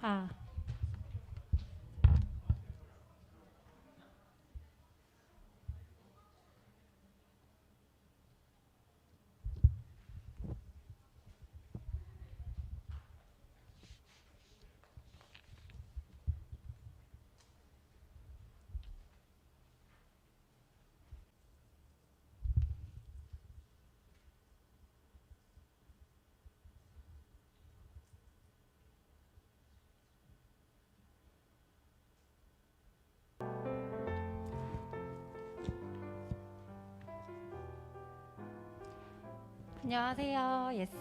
아, 안녕하세요. 예스.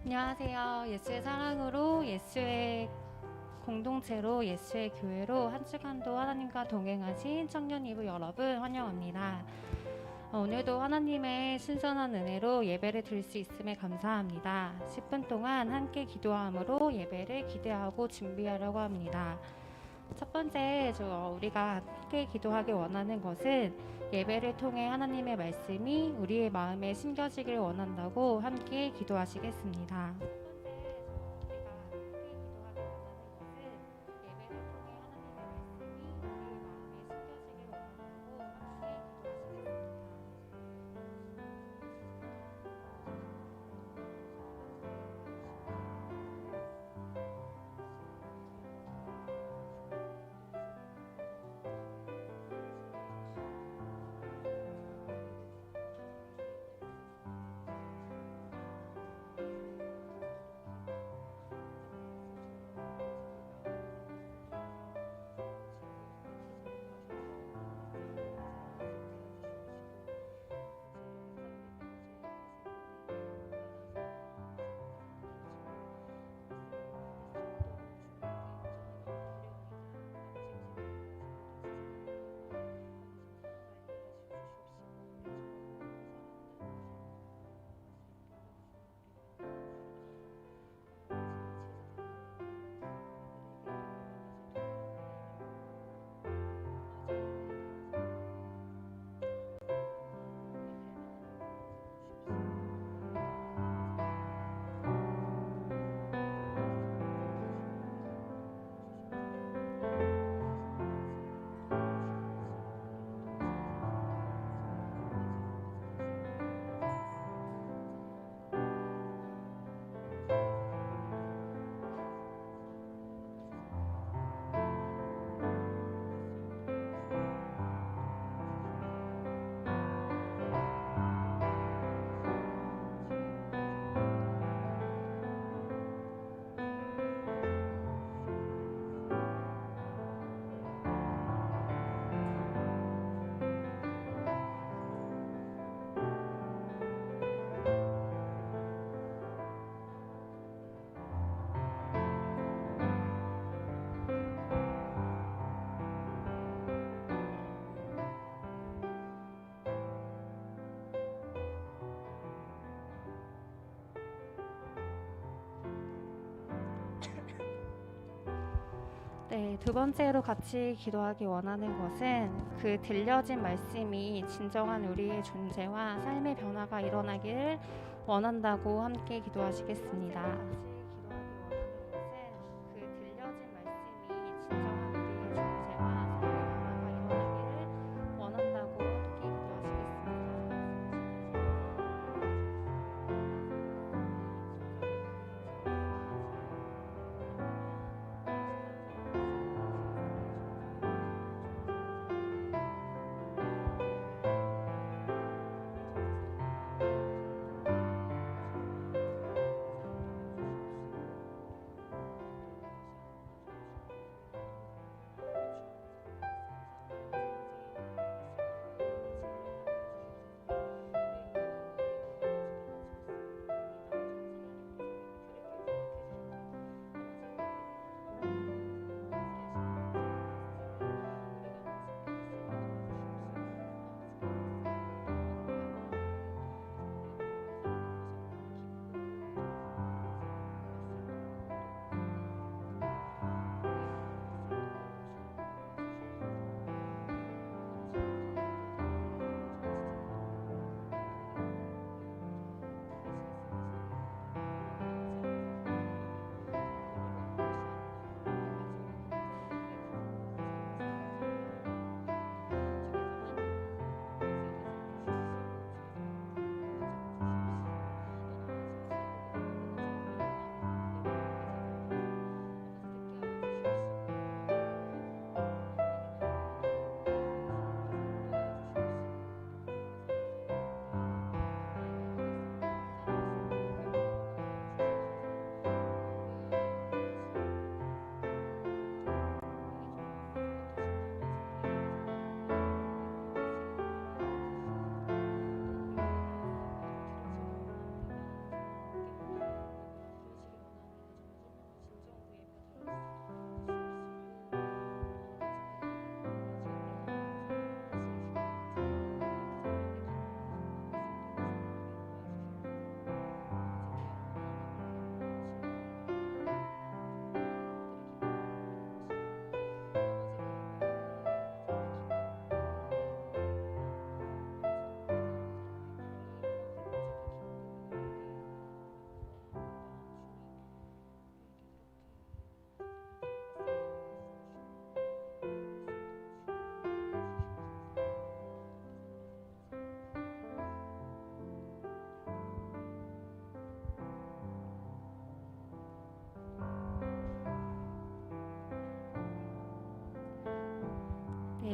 안녕하세요. 예수의 사랑으로 예수의 공동체로 예수의 교회로 한 주간도 하나님과 동행하신 청년 이브 여러분 환영합니다. 오늘도 하나님의 신선한 은혜로 예배를 드릴 수 있음에 감사합니다. 10분 동안 함께 기도함으로 예배를 기대하고 준비하려고 합니다. 첫 번째, 우리가 함께 기도하기 원하는 것은 예배를 통해 하나님의 말씀이 우리의 마음에 심겨지길 원한다고 함께 기도하시겠습니다. 네, 두 번째로 같이 기도하기 원하는 것은 그 들려진 말씀이 진정한 우리의 존재와 삶의 변화가 일어나기를 원한다고 함께 기도하시겠습니다.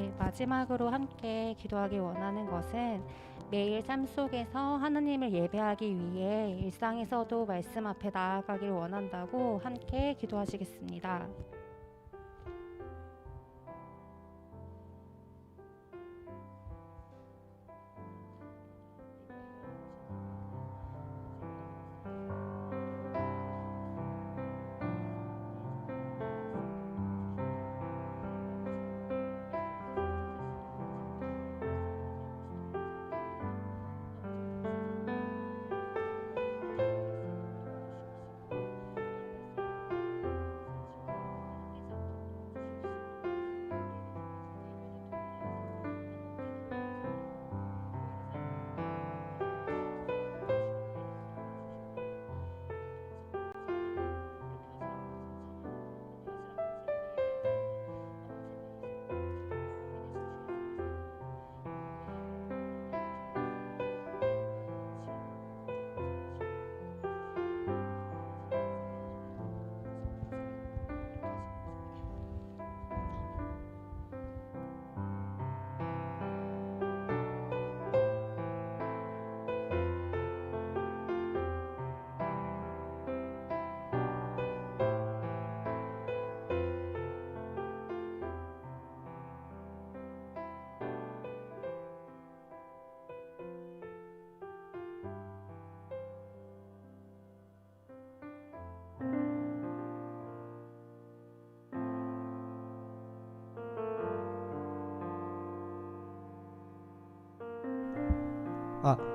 네, 마지막으로 함께 기도하기 원하는 것은 매일 삶 속에서 하나님을 예배하기 위해 일상에서도 말씀 앞에 나아가길 원한다고 함께 기도하시겠습니다.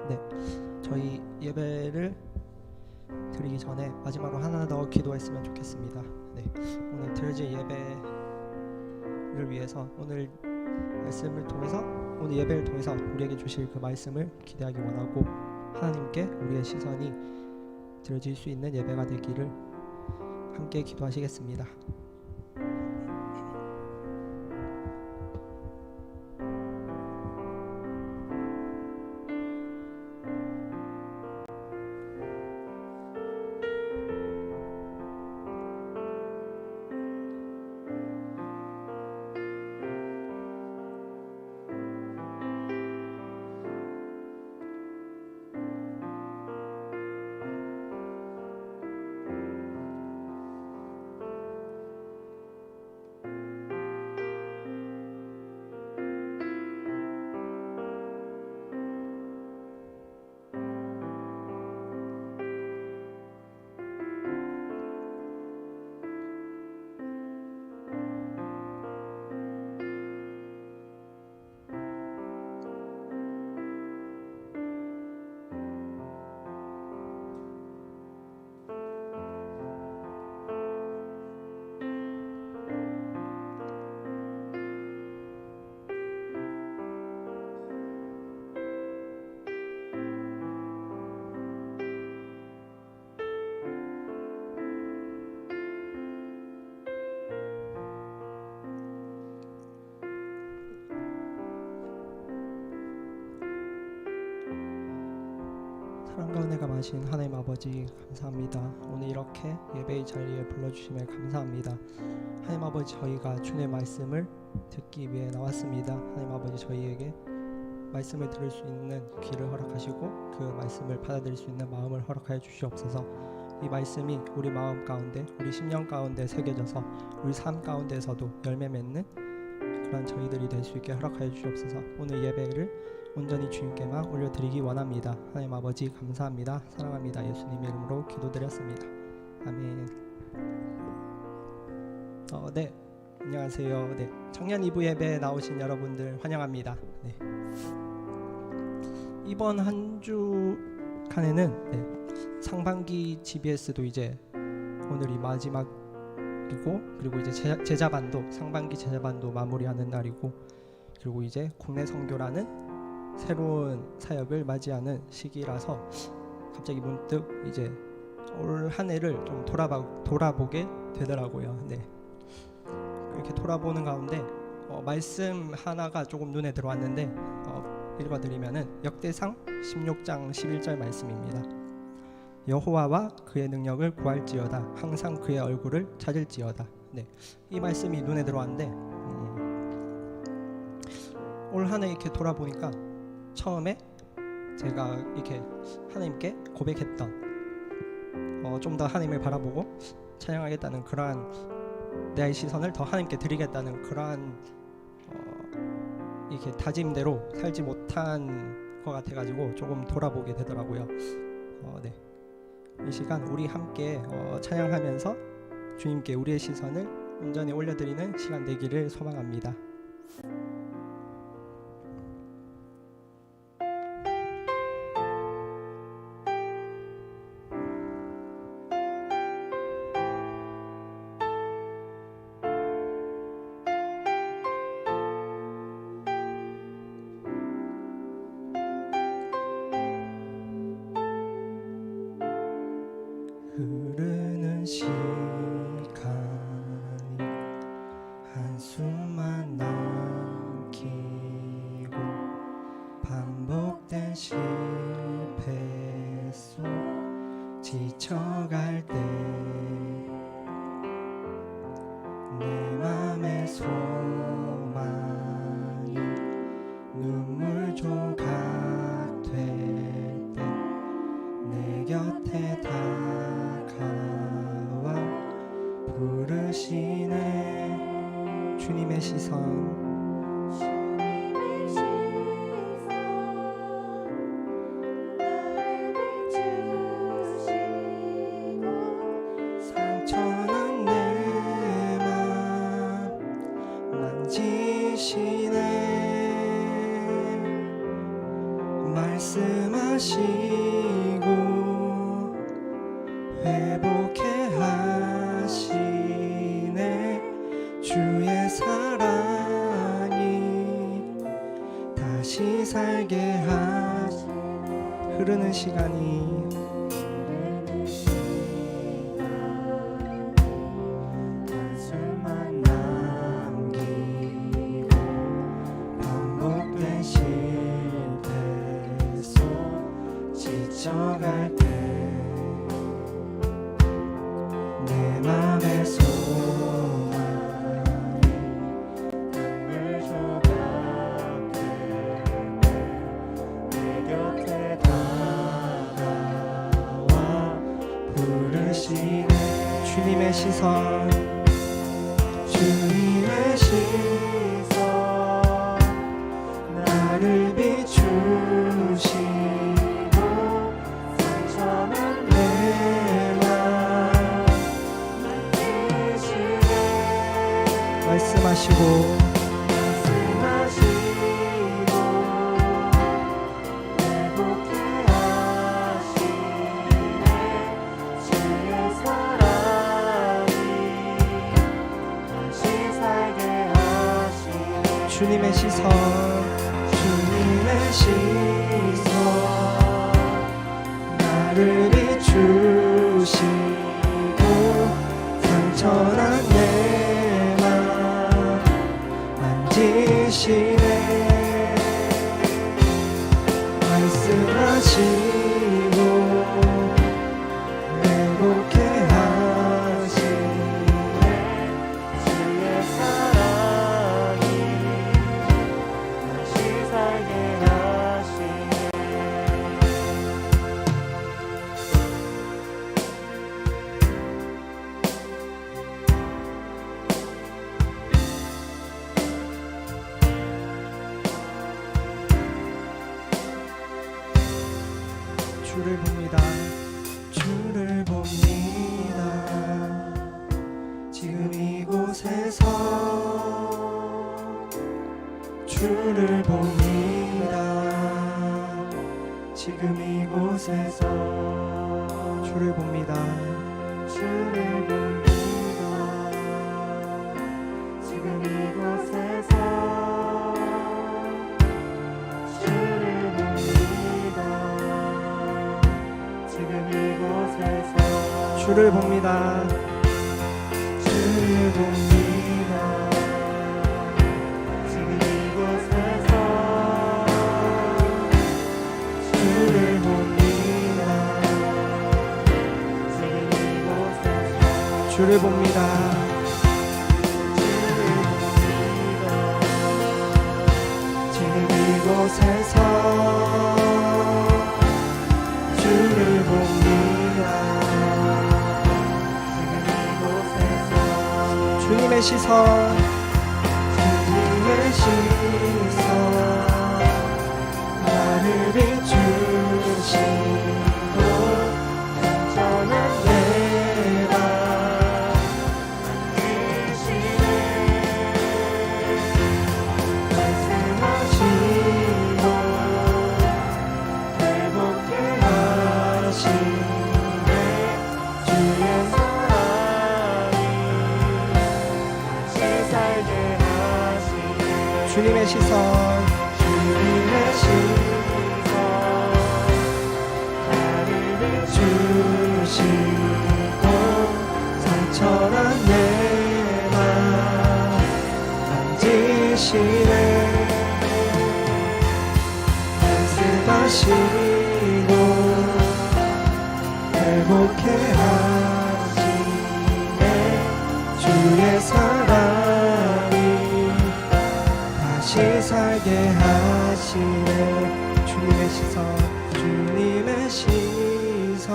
네. 저희 예배를 드리기 전에 마지막으로 하나 더 기도했으면 좋겠습니다. 네. 오늘 드려질 예배를 위해서 오늘 예배를 통해서 우리에게 주실 그 말씀을 기대하기 원하고 하나님께 우리의 시선이 드려질 수 있는 예배가 되기를 함께 기도하시겠습니다. 사랑과 은혜가 많으신 하나님 아버지 감사합니다. 오늘 이렇게 예배의 자리에 불러주심에 감사합니다. 하나님 아버지, 저희가 주님의 말씀을 듣기 위해 나왔습니다. 하나님 아버지, 저희에게 말씀을 들을 수 있는 귀를 허락하시고 그 말씀을 받아들일 수 있는 마음을 허락하여 주시옵소서. 이 말씀이 우리 마음 가운데, 우리 심령 가운데 새겨져서 우리 삶 가운데서도 열매 맺는 그런 저희들이 될 수 있게 허락하여 주시옵소서. 오늘 예배를 온전히 주님께만 올려드리기 원합니다. 하나님 아버지 감사합니다. 사랑합니다. 예수님의 이름으로 기도드렸습니다. 아멘. 네, 안녕하세요. 네, 청년 2부 예배에 나오신 여러분들 환영합니다. 네. 이번 한 주간에는 상반기 GBS도 이제 오늘이 마지막이고, 그리고 이제 제자반도, 상반기 제자반도 마무리하는 날이고, 그리고 이제 국내 선교라는 새로운 사역을 맞이하는 시기라서 갑자기 문득 이제 올 한 해를 좀 돌아보게 되더라고요. 네. 이렇게 돌아보는 가운데 말씀 하나가 조금 눈에 들어왔는데 읽어드리면은 역대상 16장 11절 말씀입니다. 여호와와 그의 능력을 구할지어다. 항상 그의 얼굴을 찾을지어다. 네, 이 말씀이 눈에 들어왔는데 올 한 해 이렇게 돌아보니까 처음에 제가 이렇게 하나님께 고백했던 좀 더 하나님을 바라보고 찬양하겠다는 그러한 내 시선을 더 하나님께 드리겠다는 그러한 이렇게 다짐대로 살지 못한 것 같아가지고 조금 돌아보게 되더라고요. 네. 이 시간 우리 함께 찬양하면서 주님께 우리의 시선을 온전히 올려드리는 시간 되기를 소망합니다. 흐르는 시간이 한숨만 남기고 반복된 실패 속 지쳐갈 때 내 맘의 소망이 눈물 조각 될 때 내 곁에 다가와 부르시네. 주님의 시선 상처난 내 맘 만지시네. 말씀하시고 회복해 하시네. 주의 사랑이 다시 살게 하시네. 흐르는 시간이 한숨만 남기고 반복된 실패 속 지쳐갈 때 내 맘의 소망이 눈물 조각 될 때 내 곁에 다가와 부르시네. 주님의 시선 주님의 시선 나를 비추시고 상처는 내 말씀하시고 회복해 하시네. 주의 사랑이 다시 살게 하시네. 주님의 시선 주님의 시선 나를 비추시고 상처난 내 만지시네. 말씀하시고 회복해 하시네. 주의 사랑이 다시 살게 하시네. 주를 봅니다. 주를 봅니다. 지금 이곳에서 주를 봅니다. 지금 이곳에서 주를 봅니다. 주를 봅니다. 지금 이곳에서 주를 봅니다. 지금 이곳에서 주를 봅니다. 주를 봅니다. 지금 이곳에서 주를 봅니다. 지금 이곳에서 주를 봅니다. 지금 이곳에서 주를 봅니다. 주님의 시선, 주님의 시선, 나를 비추시고 온전한 내 맘 만드시네. 말씀하시고 회복해 하시네. 주의 사랑이 다시 살게 하시네. 주님의 시선, 주님의 시선, 나를 비추시고 상처난 내 맘 만지시네. 말씀하시고 회복해 하시네. 주의 사랑이 다시 살게 하시네. 주님의 시선, 주님의 시선,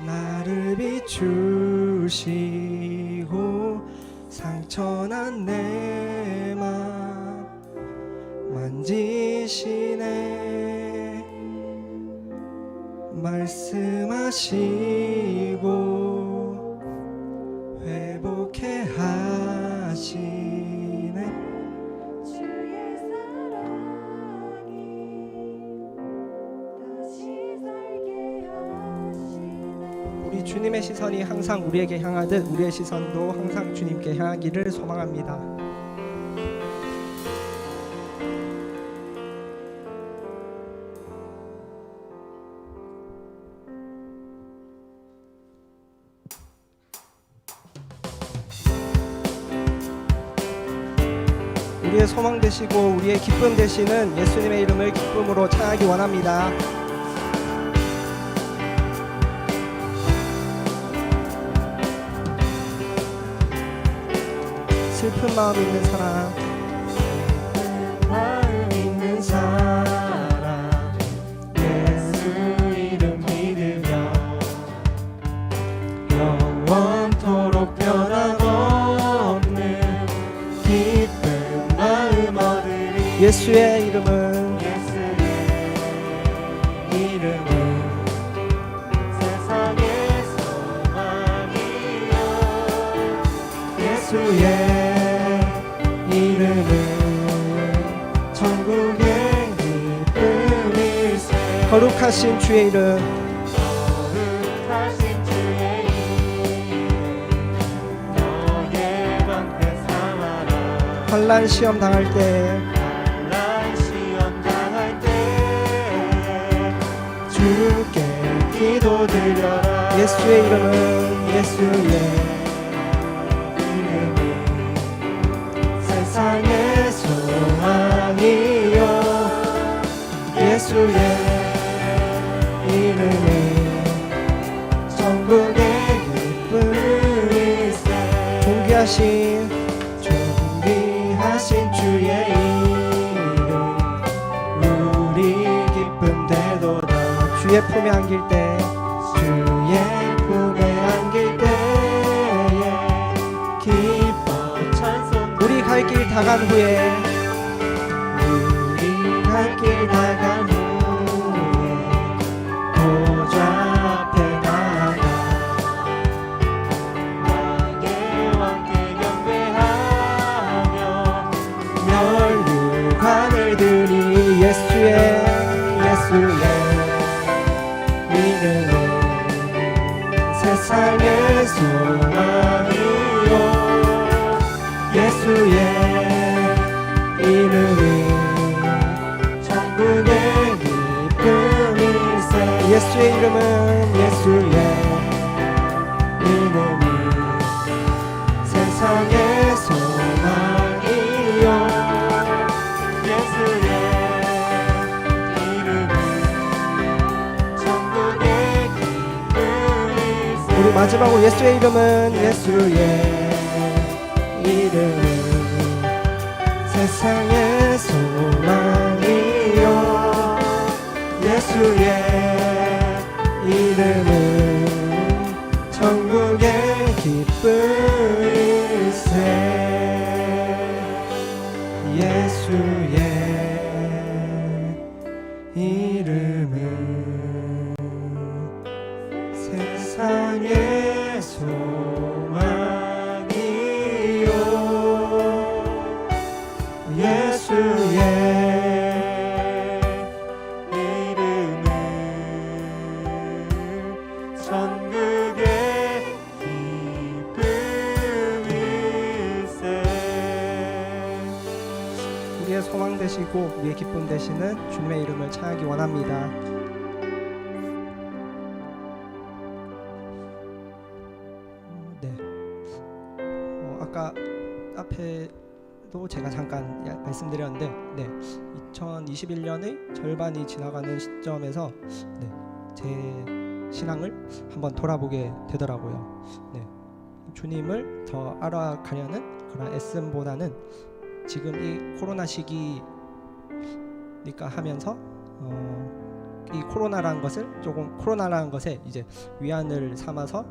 나를 비추시고 상처난 내 맘 만지시네. 말씀하시고 회복해 하시네. 주의 사랑이 다시 살게 하시네. 우리 주님의 시선이 항상 우리에게 향하듯 우리의 시선도 항상 주님께 향하기를 소망합니다. 우리의 소망 되시고 우리의 기쁨 되시는 예수님의 이름을 기쁨으로 찬양하기 원합니다. 슬픈 마음 있는 사람, 마음 있는 사람, 예수 이름 믿으며 영원토록 변함없는 기쁜 마음 얻으리. 예수의 이름은, 예수의 이름은 세상의 소망이요. 예수의 이름은 천국의 기쁨일세. 거룩하신 주의 이름, 거룩하신 주의 이름 너의 방패 삼아라. 환난 시험 당할 때, 환난 시험 당할 때 주께 기도드려라. 예수의 이름은, 예수의 세상의 소망이요. 예수의 이름은 천국의 기쁨일세. 존귀하신 주의 이름 우리 기쁨 되도다. 주의 품에 안길 때, 주의 품에 안길 때에 기뻐 찬송. 우리 갈 길 다 간 후에, 우리 갈 길 다 간 후에 보좌 앞에 나가 나의 왕께 경배하며 멸류관을 드리. 예수의 이름은 세상의 소망이요. 예수의 이름은 천국의 기쁨일세. 예수의 이름은, 예수의 이름은 세상의 소망이요. 예수의 이름은 천국의 기쁨일세. 우리 마지막으로 예수의 이름은, 예수의 이름은 세상의 소망 우리의 소망 되시고 우리의 기쁨 되시는 주님의 이름을 찬양하기 원합니다. 네. 아까 앞에도 제가 잠깐 말씀드렸는데, 네, 2021년의 절반이 지나가는 시점에서 제 신앙을 한번 돌아보게 되더라고요. 네. 주님을 더 알아가려는 그런 애씀보다는 지금 이 코로나 시기니까 하면서 이 코로나라는 것에 이제 위안을 삼아서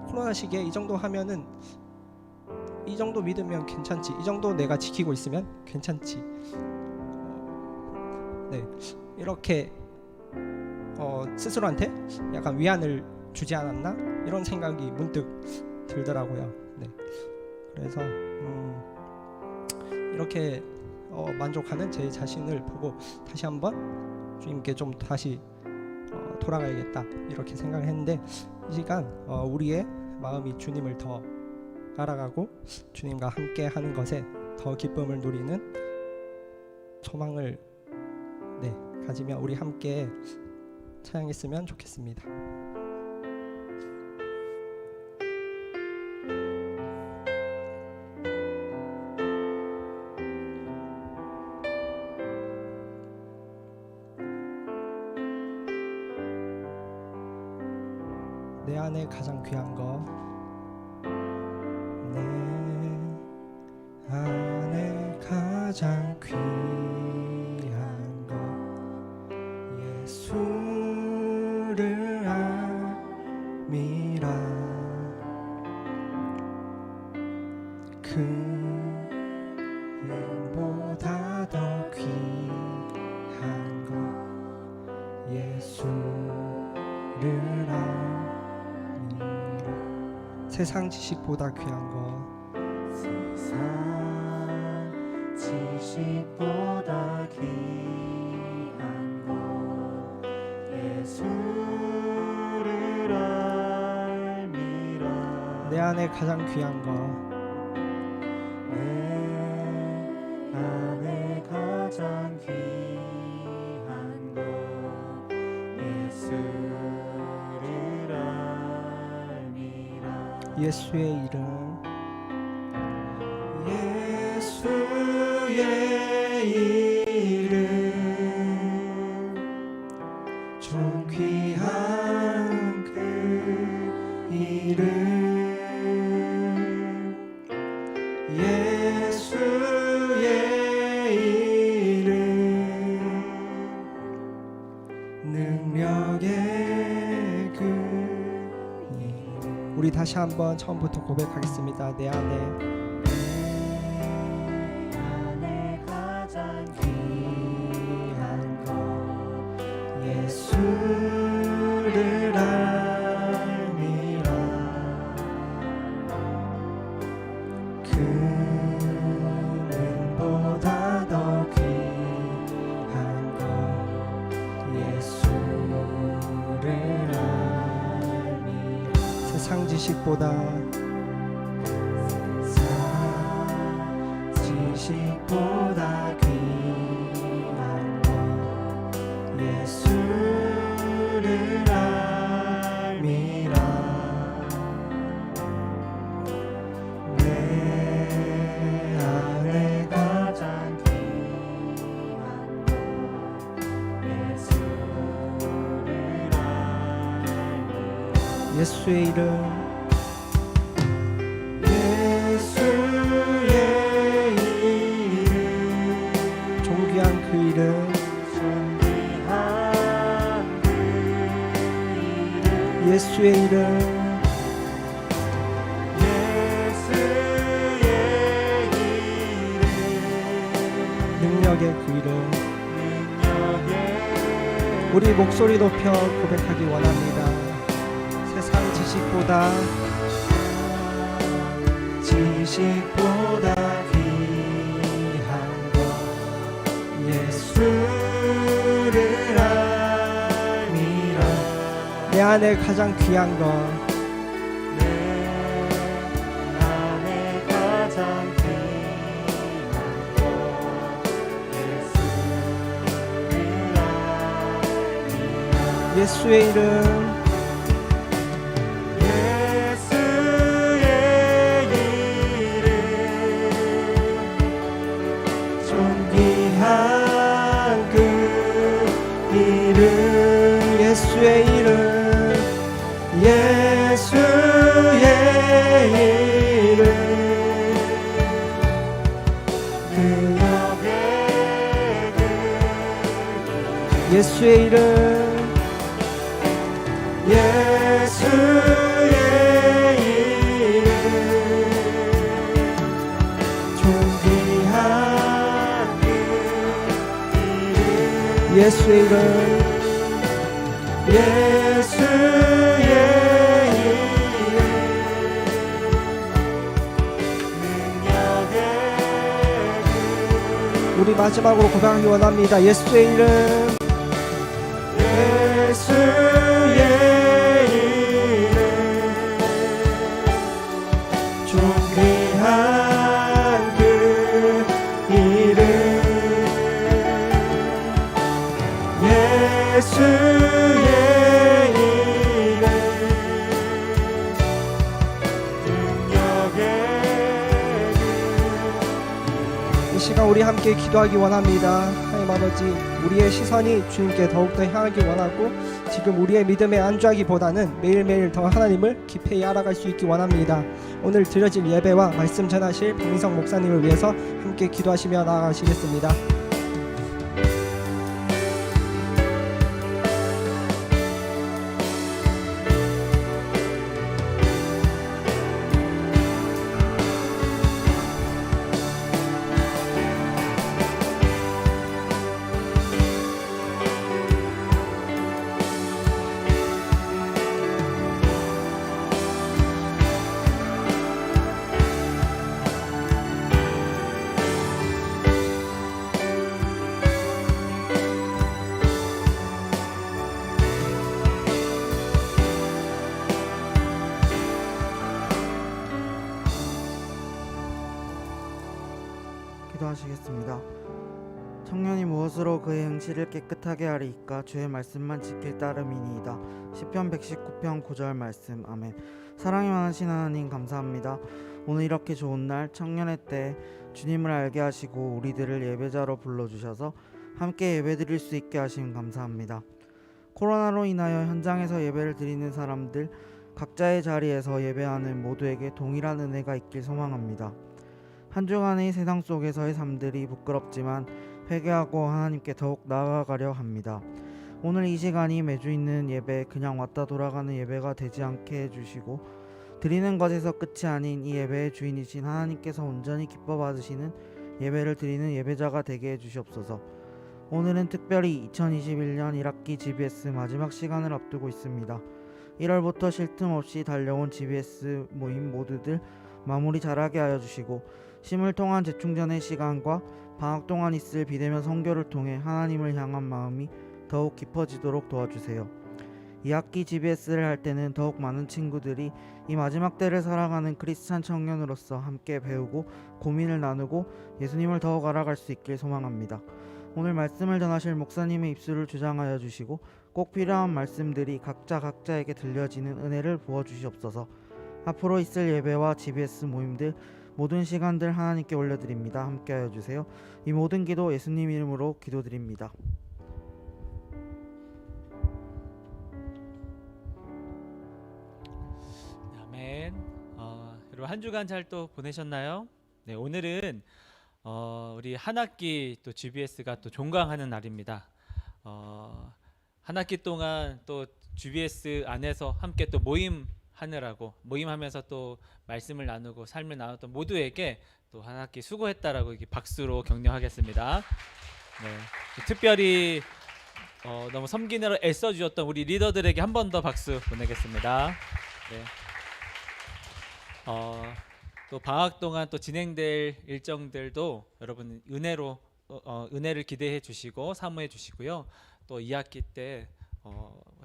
코로나 시기에 이 정도 하면은 이 정도 믿으면 괜찮지, 이 정도 내가 지키고 있으면 괜찮지, 네, 이렇게 스스로한테 약간 위안을 주지 않았나 이런 생각이 문득 들더라고요. 네, 그래서 이렇게 만족하는 제 자신을 보고 다시 한번 주님께 좀 다시 돌아가야겠다 이렇게 생각을 했는데, 이 시간 우리의 마음이 주님을 더 알아가고 주님과 함께 하는 것에 더 기쁨을 누리는 소망을 가지며 우리 함께 찬양했으면 좋겠습니다. 내 안에 가장 귀한 거, 내 안에 가장 귀한 거, 예수를 알미라. 금보다 더 귀한 거, 예수를 알미라. 세상 지식보다 귀한 거, 세상 지식보다 귀한 것 예수를 알미라. 내 안에 가장 귀한 거, 내 안에 가장 귀한 것 예수를 알미라. 예수의 이름, 예수의 이름 좀 귀한 그 이름, 예수의 이름 능력의 그 이름. 우리 다시 한번 처음부터 고백하겠습니다. 내 안에 가장 귀한 것 예수를 알미라. 금보다 더 귀한 것 예수를 알미라. 세상 지식보다 지식보다 귀한 것 예수를 알미라. 내 안에 가장 귀한 것 예수를 알미라. 예수의 이름, 존귀한 그 이름, 예수의 이름, 능력의 그 이름, 우리 목소리 높여 고백하기 원합니다. 세상 지식보다 귀한 것 예수를 알미라. 내 안에 가장 귀한 것, 내 안에 가장 귀한 것 예수의 이름 예수의 이름 존귀한 그 이름 예수의 이름 예수의 이름 능력의 예수의 이름 예수의 이름 존귀한 그 이름 예수의 이름 예수의 이름 능력의 우리 마지막으로 고백하기 원합니다. 예수의 이름 예수의 이름 존귀한 그 이름 예수의 이름 능력의 이 시간 우리 함께 기도하기 원합니다. 하나님 아버지, 우리의 시선이 주님께 더욱더 향하기 원하고 지금 우리의 믿음에 안주하기보다는 매일매일 더 하나님을 깊이 알아갈 수 있기 원합니다. 오늘 드려질 예배와 말씀 전하실 박민성 목사님을 위해서 함께 기도하시며 나아가시겠습니다. 기도하시겠습니다. 청년이 무엇으로 그의 행실을 깨끗하게 하리이까 주의 말씀만 지킬 따름이니이다. 시편 119편 9절 말씀. 아멘. 사랑이 많으신 하나님 감사합니다. 오늘 이렇게 좋은 날 청년의 때 주님을 알게 하시고 우리들을 예배자로 불러주셔서 함께 예배드릴 수 있게 하심 감사합니다. 코로나로 인하여 현장에서 예배를 드리는 사람들 각자의 자리에서 예배하는 모두에게 동일한 은혜가 있길 소망합니다. 한 주간의 세상 속에서의 삶들이 부끄럽지만 회개하고 하나님께 더욱 나아가려 합니다. 오늘 이 시간이 매주 있는 예배, 그냥 왔다 돌아가는 예배가 되지 않게 해주시고 드리는 것에서 끝이 아닌 이 예배의 주인이신 하나님께서 온전히 기뻐 받으시는 예배를 드리는 예배자가 되게 해주시옵소서. 오늘은 특별히 2021년 1학기 GBS 마지막 시간을 앞두고 있습니다. 1월부터 쉴 틈 없이 달려온 GBS 모임 모두들 마무리 잘하게 하여 주시고 심을 통한 재충전의 시간과 방학 동안 있을 비대면 선교를 통해 하나님을 향한 마음이 더욱 깊어지도록 도와주세요. 2학기 GBS를 할 때는 더욱 많은 친구들이 이 마지막 때를 살아가는 크리스찬 청년으로서 함께 배우고 고민을 나누고 예수님을 더욱 알아갈 수 있길 소망합니다. 오늘 말씀을 전하실 목사님의 입술을 주장하여 주시고 꼭 필요한 말씀들이 각자에게 들려지는 은혜를 부어주시옵소서. 앞으로 있을 예배와 GBS 모임들 모든 시간들 하나님께 올려드립니다. 함께하여 주세요. 이 모든 기도 예수님 이름으로 기도드립니다. 아멘. 여러분 한 주간 잘 또 보내셨나요? 네, 오늘은 우리 한 학기 또 GBS가 또 종강하는 날입니다. 한 학기 동안 또 GBS 안에서 함께 또 모임하면서 또 말씀을 나누고 삶을 나눴던 모두에게 또 한 학기 수고했다라고 이렇게 박수로 격려하겠습니다. 네, 특별히 너무 섬기느라 애써주셨던 우리 리더들에게 한 번 더 박수 보내겠습니다. 네. 또 방학 동안 또 진행될 일정들도 여러분 은혜를 기대해 주시고 사모해 주시고요. 또 2학기 때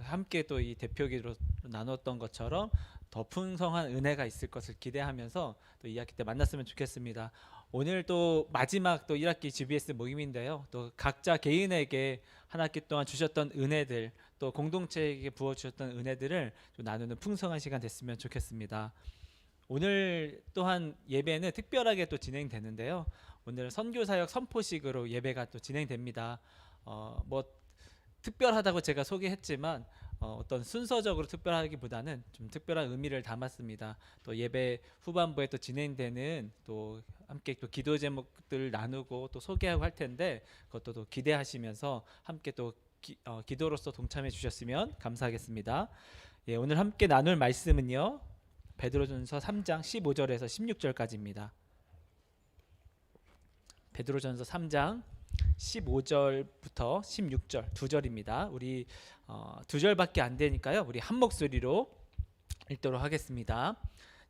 함께 또 이 대표기로 나눴던 것처럼 더 풍성한 은혜가 있을 것을 기대하면서 또 2학기 때 만났으면 좋겠습니다. 오늘 또 마지막 또 1학기 GBS 모임인데요. 또 각자 개인에게 한 학기 동안 주셨던 은혜들, 또 공동체에게 부어주셨던 은혜들을 좀 나누는 풍성한 시간 됐으면 좋겠습니다. 오늘 또한 예배는 특별하게 또 진행되는데요. 오늘 선교사역 선포식으로 예배가 또 진행됩니다. 뭐 특별하다고 제가 소개했지만 어떤 순서적으로 특별하기보다는 좀 특별한 의미를 담았습니다. 또 예배 후반부에 또 진행되는 또 함께 또 기도 제목들 나누고 또 소개하고 할 텐데 그것도 또 기대하시면서 함께 또 기도로서 동참해 주셨으면 감사하겠습니다. 예, 오늘 함께 나눌 말씀은요. 베드로전서 3장 15절에서 16절까지입니다. 베드로전서 3장 15절부터 16절 두 절입니다. 우리 두 절밖에 안 되니까요. 우리 한 목소리로 읽도록 하겠습니다.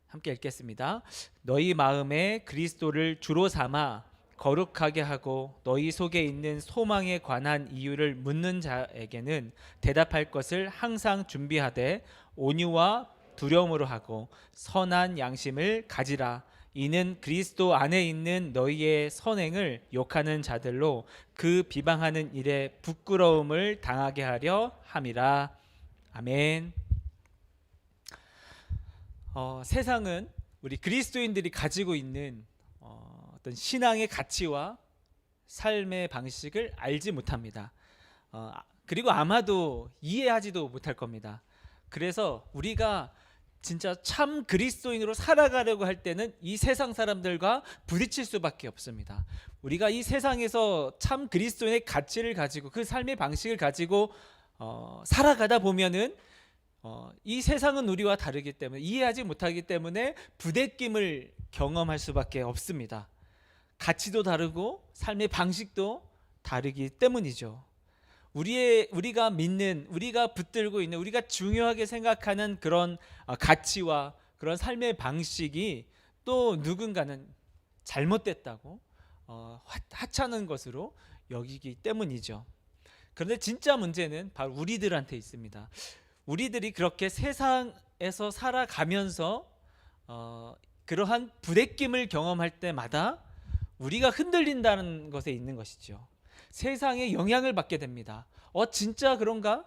함께 읽겠습니다. 너희 마음에 그리스도를 주로 삼아 거룩하게 하고 너희 속에 있는 소망에 관한 이유를 묻는 자에게는 대답할 것을 항상 준비하되 온유와 두려움으로 하고 선한 양심을 가지라. 이는 그리스도 안에 있는 너희의 선행을 욕하는 자들로 그 비방하는 일에 부끄러움을 당하게 하려 함이라. 아멘. 세상은 우리 그리스도인들이 가지고 있는 어떤 신앙의 가치와 삶의 방식을 알지 못합니다. 그리고 아마도 이해하지도 못할 겁니다. 그래서 우리가 진짜 참 그리스도인으로 살아가려고 할 때는 이 세상 사람들과 부딪힐 수밖에 없습니다. 우리가 이 세상에서 참 그리스도인의 가치를 가지고 그 삶의 방식을 가지고 살아가다 보면은 이 세상은 우리와 다르기 때문에 이해하지 못하기 때문에 부대낌을 경험할 수밖에 없습니다. 가치도 다르고 삶의 방식도 다르기 때문이죠. 우리가 믿는, 우리가 붙들고 있는, 우리가 중요하게 생각하는 그런 가치와 그런 삶의 방식이 또 누군가는 잘못됐다고 하찮은 것으로 여기기 때문이죠. 그런데 진짜 문제는 바로 우리들한테 있습니다. 우리들이 그렇게 세상에서 살아가면서 그러한 부대낌을 경험할 때마다 우리가 흔들린다는 것에 있는 것이죠. 세상에 영향을 받게 됩니다. 진짜 그런가?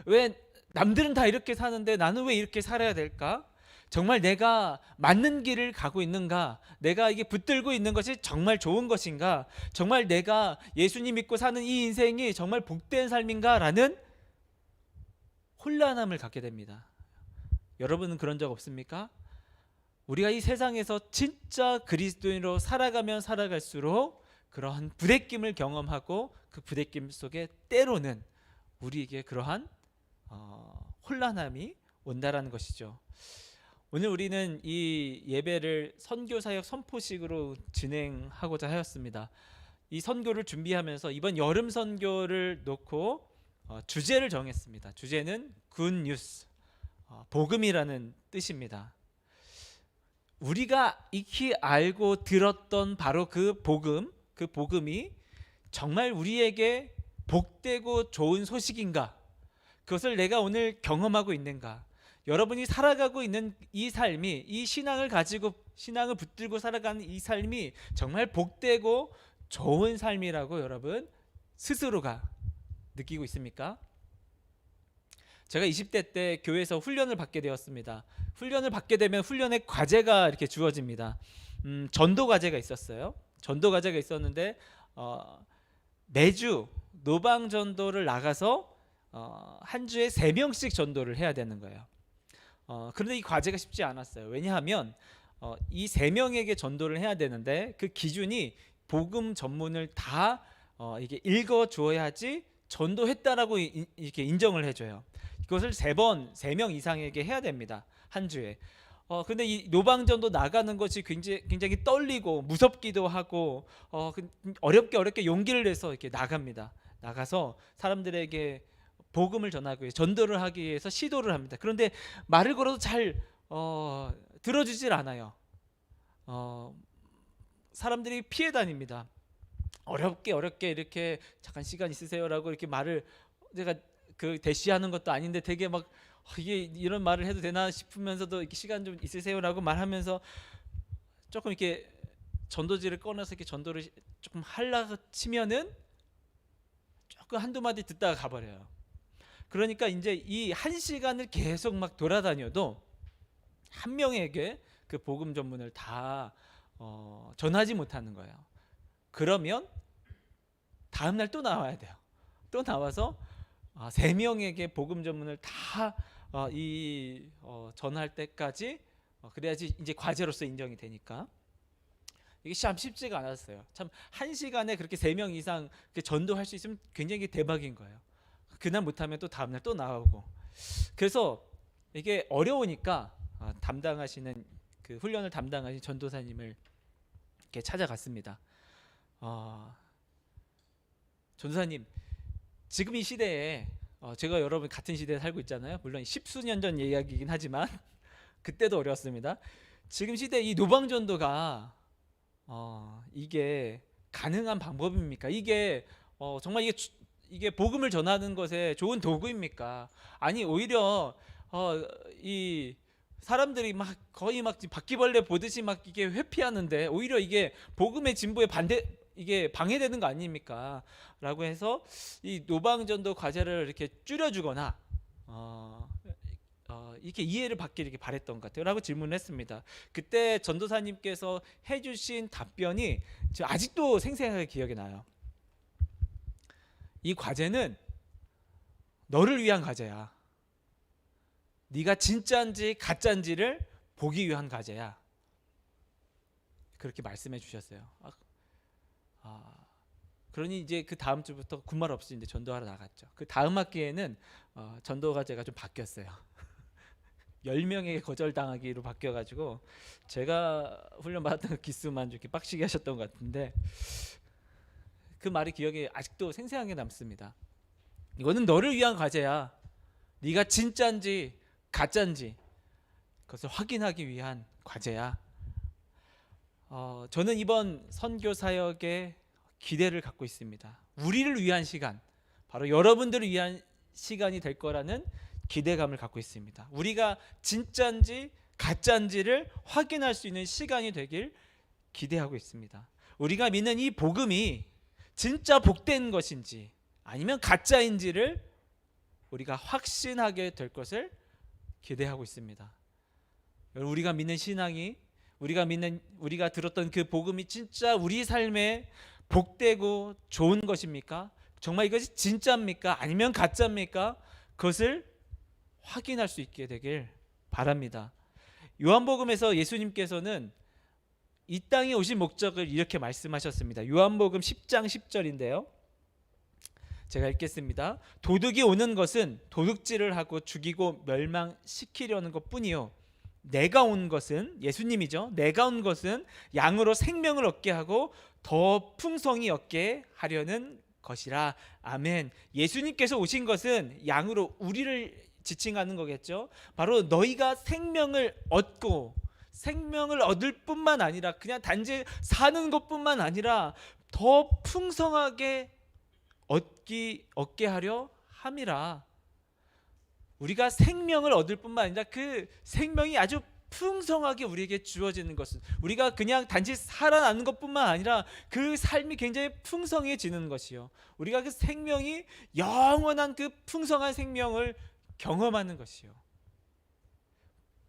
왜 남들은 다 이렇게 사는데 나는 왜 이렇게 살아야 될까? 정말 내가 맞는 길을 가고 있는가? 내가 이게 붙들고 있는 것이 정말 좋은 것인가? 정말 내가 예수님 믿고 사는 이 인생이 정말 복된 삶인가? 라는 혼란함을 갖게 됩니다. 여러분은 그런 적 없습니까? 우리가 이 세상에서 진짜 그리스도인으로 살아가면 살아갈수록 그러한 부대낌을 경험하고 그 부대낌 속에 때로는 우리에게 그러한 혼란함이 온다라는 것이죠. 오늘 우리는 이 예배를 선교사역 선포식으로 진행하고자 하였습니다. 이 선교를 준비하면서 이번 여름 선교를 놓고 주제를 정했습니다. 주제는 굿뉴스, 복음이라는 뜻입니다. 우리가 익히 알고 들었던 바로 그 복음이 정말 우리에게 복되고 좋은 소식인가? 그것을 내가 오늘 경험하고 있는가? 여러분이 살아가고 있는 이 삶이, 이 신앙을 가지고 신앙을 붙들고 살아가는 이 삶이 정말 복되고 좋은 삶이라고 여러분 스스로가 느끼고 있습니까? 제가 20대 때 교회에서 훈련을 받게 되었습니다. 훈련을 받게 되면 훈련의 과제가 이렇게 주어집니다. 전도 과제가 있었어요. 전도 과제가 있었는데 매주 노방 전도를 나가서 한 주에 3명씩 전도를 해야 되는 거예요. 그런데 이 과제가 쉽지 않았어요. 왜냐하면 이 3명에게 전도를 해야 되는데 그 기준이 복음 전문을 다 이게 읽어 주어야지 전도했다라고 이렇게 인정을 해줘요. 그것을 3명 이상에게 해야 됩니다. 한 주에. 근데 이 노방전도 나가는 것이 굉장히 떨리고 무섭기도 하고 어렵게 용기를 내서 이렇게 나갑니다. 나가서 사람들에게 복음을 전하기 위해 전도를 하기 위해서 시도를 합니다. 그런데 말을 걸어도 잘 들어주질 않아요. 사람들이 피해 다닙니다. 어렵게 이렇게 잠깐 시간 있으세요라고 이렇게 말을 제가 그 대시하는 것도 아닌데 되게 막 이게 이런 말을 해도 되나 싶으면서도 이렇게 시간 좀 있으세요라고 말하면서 조금 이렇게 전도지를 꺼내서 이렇게 전도를 조금 하려고 치면은 조금 한두 마디 듣다가 가버려요. 그러니까 이제 이 1시간을 계속 막 돌아다녀도 한 명에게 그 복음 전문을 다 전하지 못하는 거예요. 그러면 다음 날 또 나와야 돼요. 또 나와서 3명에게 복음 전문을 다 전할 때까지 그래야지 이제 과제로서 인정이 되니까 이게 참 쉽지가 않았어요. 참 1시간에 그렇게 3명 이상 전도할 수 있으면 굉장히 대박인 거예요. 그날 못하면 또 다음 날 또 나오고. 그래서 이게 어려우니까 담당하시는 그 훈련을 담당하신 전도사님을 이렇게 찾아갔습니다. 전도사님, 지금 이 시대에 제가 여러분 같은 시대에 살고 있잖아요. 물론 10수년 전 이야기이긴 하지만 그때도 어려웠습니다. 지금 시대 이 노방전도가 이게 가능한 방법입니까? 이게 정말 이게 복음을 전하는 것에 좋은 도구입니까? 아니 오히려 이 사람들이 막 거의 막 바퀴벌레 보듯이 막 이게 회피하는데 오히려 이게 복음의 진보에 이게 방해되는 거 아닙니까? 라고 해서 이 노방전도 과제를 이렇게 줄여주거나 이렇게 이해를 받기 이렇게 바랬던 것 같아요. 라고 질문을 했습니다. 그때 전도사님께서 해주신 답변이 아직도 생생하게 기억이 나요. 이 과제는 너를 위한 과제야. 네가 진짜인지 가짜인지를 보기 위한 과제야. 그렇게 말씀해 주셨어요. 그러니 이제 그 다음 주부터 군말 없이 이제 전도하러 나갔죠. 그 다음 학기에는 전도 과제가 좀 바뀌었어요. 10명에게 거절당하기로 바뀌어가지고 제가 훈련 받았던 그 기수만 이렇게 빡시게 하셨던 것 같은데 그 말이 기억에 아직도 생생하게 남습니다. 이거는 너를 위한 과제야. 네가 진짜인지 가짜인지 그것을 확인하기 위한 과제야. 저는 이번 선교 사역에 기대를 갖고 있습니다. 우리를 위한 시간, 바로 여러분들을 위한 시간이 될 거라는 기대감을 갖고 있습니다. 우리가 진짜인지 가짜인지를 확인할 수 있는 시간이 되길 기대하고 있습니다. 우리가 믿는 이 복음이 진짜 복된 것인지 아니면 가짜인지를 우리가 확신하게 될 것을 기대하고 있습니다. 우리가 믿는 신앙이 우리가 들었던 그 복음이 진짜 우리 삶에 복되고 좋은 것입니까? 정말 이것이 진짜입니까? 아니면 가짜입니까? 그것을 확인할 수 있게 되길 바랍니다. 요한복음에서 예수님께서는 이 땅에 오신 목적을 이렇게 말씀하셨습니다. 요한복음 10장 10절인데요. 제가 읽겠습니다. 도둑이 오는 것은 도둑질을 하고 죽이고 멸망시키려는 것뿐이요. 내가 온 것은, 예수님이죠. 내가 온 것은 양으로 생명을 얻게 하고 더 풍성히 얻게 하려는 것이라. 아멘. 예수님께서 오신 것은 양으로 우리를 지칭하는 거겠죠. 바로 너희가 생명을 얻고 생명을 얻을 뿐만 아니라 그냥 단지 사는 것뿐만 아니라 더 풍성하게 얻게 하려 함이라. 우리가 생명을 얻을 뿐만 아니라 그 생명이 아주 풍성하게 우리에게 주어지는 것은 우리가 그냥 단지 살아나는 것뿐만 아니라 그 삶이 굉장히 풍성해지는 것이요. 우리가 그 생명이 영원한 그 풍성한 생명을 경험하는 것이요.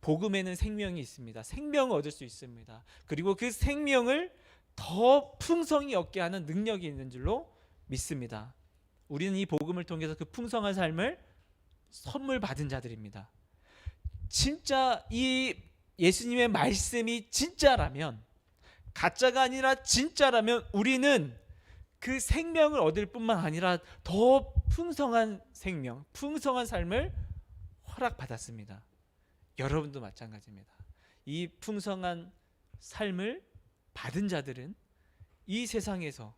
복음에는 생명이 있습니다. 생명을 얻을 수 있습니다. 그리고 그 생명을 더 풍성히 얻게 하는 능력이 있는 줄로 믿습니다. 우리는 이 복음을 통해서 그 풍성한 삶을 선물 받은 자들입니다. 진짜 이 예수님의 말씀이 진짜라면, 가짜가 아니라 진짜라면 우리는 그 생명을 얻을 뿐만 아니라 더 풍성한 생명, 풍성한 삶을 허락받았습니다. 여러분도 마찬가지입니다. 이 풍성한 삶을 받은 자들은 이 세상에서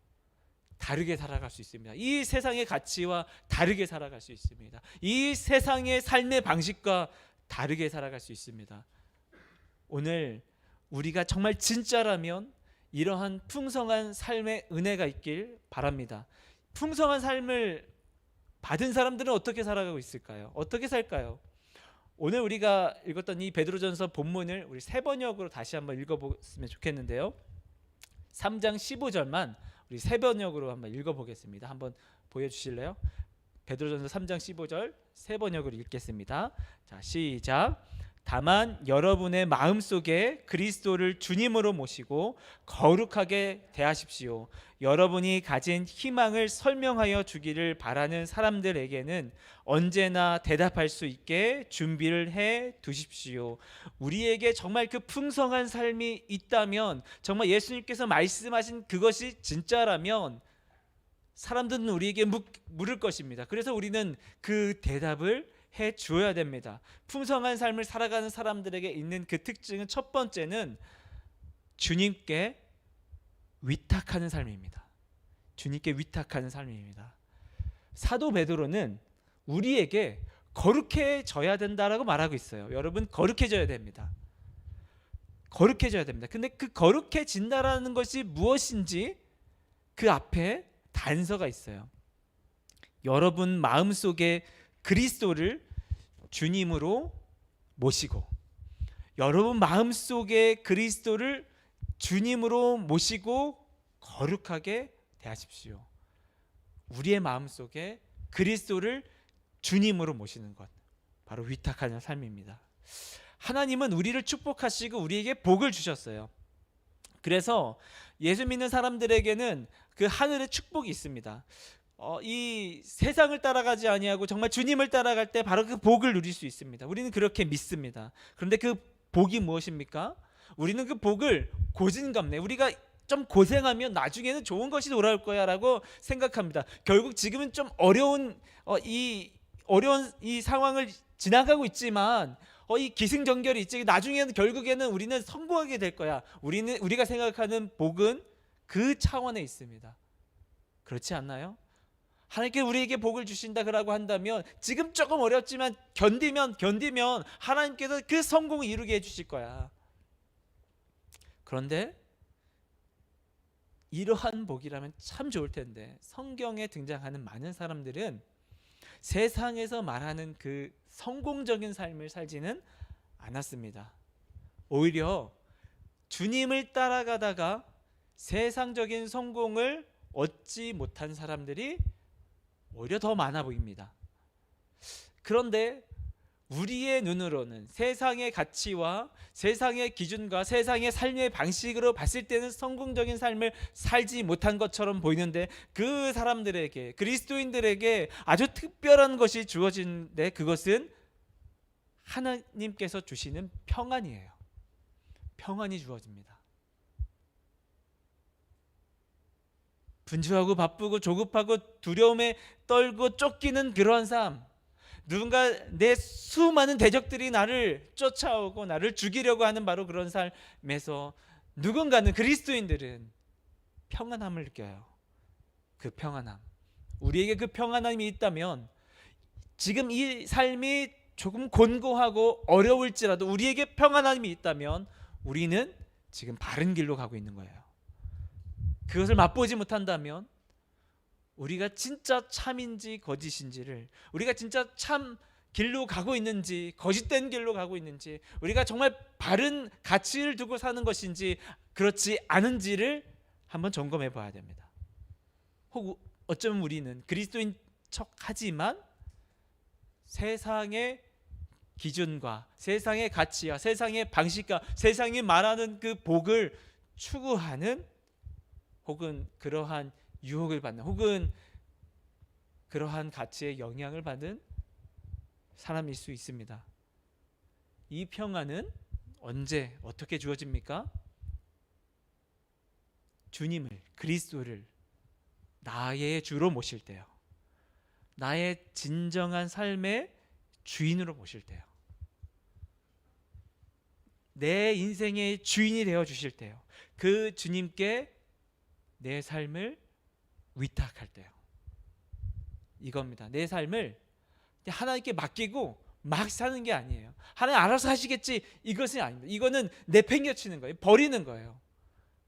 다르게 살아갈 수 있습니다. 이 세상의 가치와 다르게 살아갈 수 있습니다. 이 세상의 삶의 방식과 다르게 살아갈 수 있습니다. 오늘 우리가 정말 진짜라면 이러한 풍성한 삶의 은혜가 있길 바랍니다. 풍성한 삶을 받은 사람들은 어떻게 살아가고 있을까요? 어떻게 살까요? 오늘 우리가 읽었던 이 베드로전서 본문을 우리 세 번역으로 다시 한번 읽어보면 좋겠는데요. 3장 15절만 우리 세 번역으로 한번 읽어보겠습니다. 한번 보여주실래요? 베드로전서 3장 15절 세 번역으로 읽겠습니다. 자, 시작. 다만 여러분의 마음속에 그리스도를 주님으로 모시고 거룩하게 대하십시오. 여러분이 가진 희망을 설명하여 주기를 바라는 사람들에게는 언제나 대답할 수 있게 준비를 해 두십시오. 우리에게 정말 그 풍성한 삶이 있다면, 정말 예수님께서 말씀하신 그것이 진짜라면 사람들은 우리에게 물을 것입니다. 그래서 우리는 그 대답을 해 주어야 됩니다. 풍성한 삶을 살아가는 사람들에게 있는 그 특징은, 첫 번째는 주님께 위탁하는 삶입니다. 주님께 위탁하는 삶입니다. 사도 베드로는 우리에게 거룩해져야 된다라고 말하고 있어요. 여러분, 거룩해져야 됩니다. 거룩해져야 됩니다. 근데 그 거룩해진다라는 것이 무엇인지 그 앞에 단서가 있어요. 여러분 마음속에 그리스도를 주님으로 모시고, 여러분 마음속에 그리스도를 주님으로 모시고 거룩하게 대하십시오. 우리의 마음속에 그리스도를 주님으로 모시는 것, 바로 위탁하는 삶입니다. 하나님은 우리를 축복하시고 우리에게 복을 주셨어요. 그래서 예수 믿는 사람들에게는 그 하늘의 축복이 있습니다. 이 세상을 따라가지 아니하고 정말 주님을 따라갈 때 바로 그 복을 누릴 수 있습니다. 우리는 그렇게 믿습니다. 그런데 그 복이 무엇입니까? 우리는 그 복을 고진감래, 우리가 좀 고생하면 나중에는 좋은 것이 돌아올 거야 라고 생각합니다. 결국 지금은 좀 어려운 이 상황을 지나가고 있지만 이 기승전결이 있지, 나중에는 결국에는 우리는 성공하게 될 거야. 우리가 생각하는 복은 그 차원에 있습니다. 그렇지 않나요? 하나님께서 우리에게 복을 주신다고 한다면 지금 조금 어렵지만 견디면 하나님께서 그 성공을 이루게 해주실 거야. 그런데 이러한 복이라면 참 좋을 텐데, 성경에 등장하는 많은 사람들은 세상에서 말하는 그 성공적인 삶을 살지는 않았습니다. 오히려 주님을 따라가다가 세상적인 성공을 얻지 못한 사람들이 오히려 더 많아 보입니다. 그런데 우리의 눈으로는 세상의 가치와 세상의 기준과 세상의 삶의 방식으로 봤을 때는 성공적인 삶을 살지 못한 것처럼 보이는데, 그 사람들에게, 그리스도인들에게 아주 특별한 것이 주어진데, 그것은 하나님께서 주시는 평안이에요. 평안이 주어집니다. 분주하고 바쁘고 조급하고 두려움에 떨고 쫓기는 그러한 삶, 누군가 내 수많은 대적들이 나를 쫓아오고 나를 죽이려고 하는 바로 그런 삶에서 누군가는, 그리스도인들은 평안함을 느껴요. 그 평안함, 우리에게 그 평안함이 있다면, 지금 이 삶이 조금 곤고하고 어려울지라도 우리에게 평안함이 있다면 우리는 지금 바른 길로 가고 있는 거예요. 그것을 맛보지 못한다면 우리가 진짜 참인지 거짓인지를, 우리가 진짜 참 길로 가고 있는지 거짓된 길로 가고 있는지, 우리가 정말 바른 가치를 두고 사는 것인지 그렇지 않은지를 한번 점검해 봐야 됩니다. 혹 어쩌면 우리는 그리스도인 척하지만 세상의 기준과 세상의 가치와 세상의 방식과 세상이 말하는 그 복을 추구하는, 혹은 그러한 유혹을 받는, 혹은 그러한 가치의 영향을 받은 사람일 수 있습니다. 이 평안은 언제 어떻게 주어집니까? 주님을, 그리스도를 나의 주로 모실 때요. 나의 진정한 삶의 주인으로 모실 때요. 내 인생의 주인이 되어 주실 때요. 그 주님께 내 삶을 위탁할 때요. 이겁니다. 내 삶을 하나님께 맡기고 막 사는 게 아니에요. 하나님 알아서 하시겠지, 이것은 아닙니다. 이거는 내팽개치는 거예요. 버리는 거예요.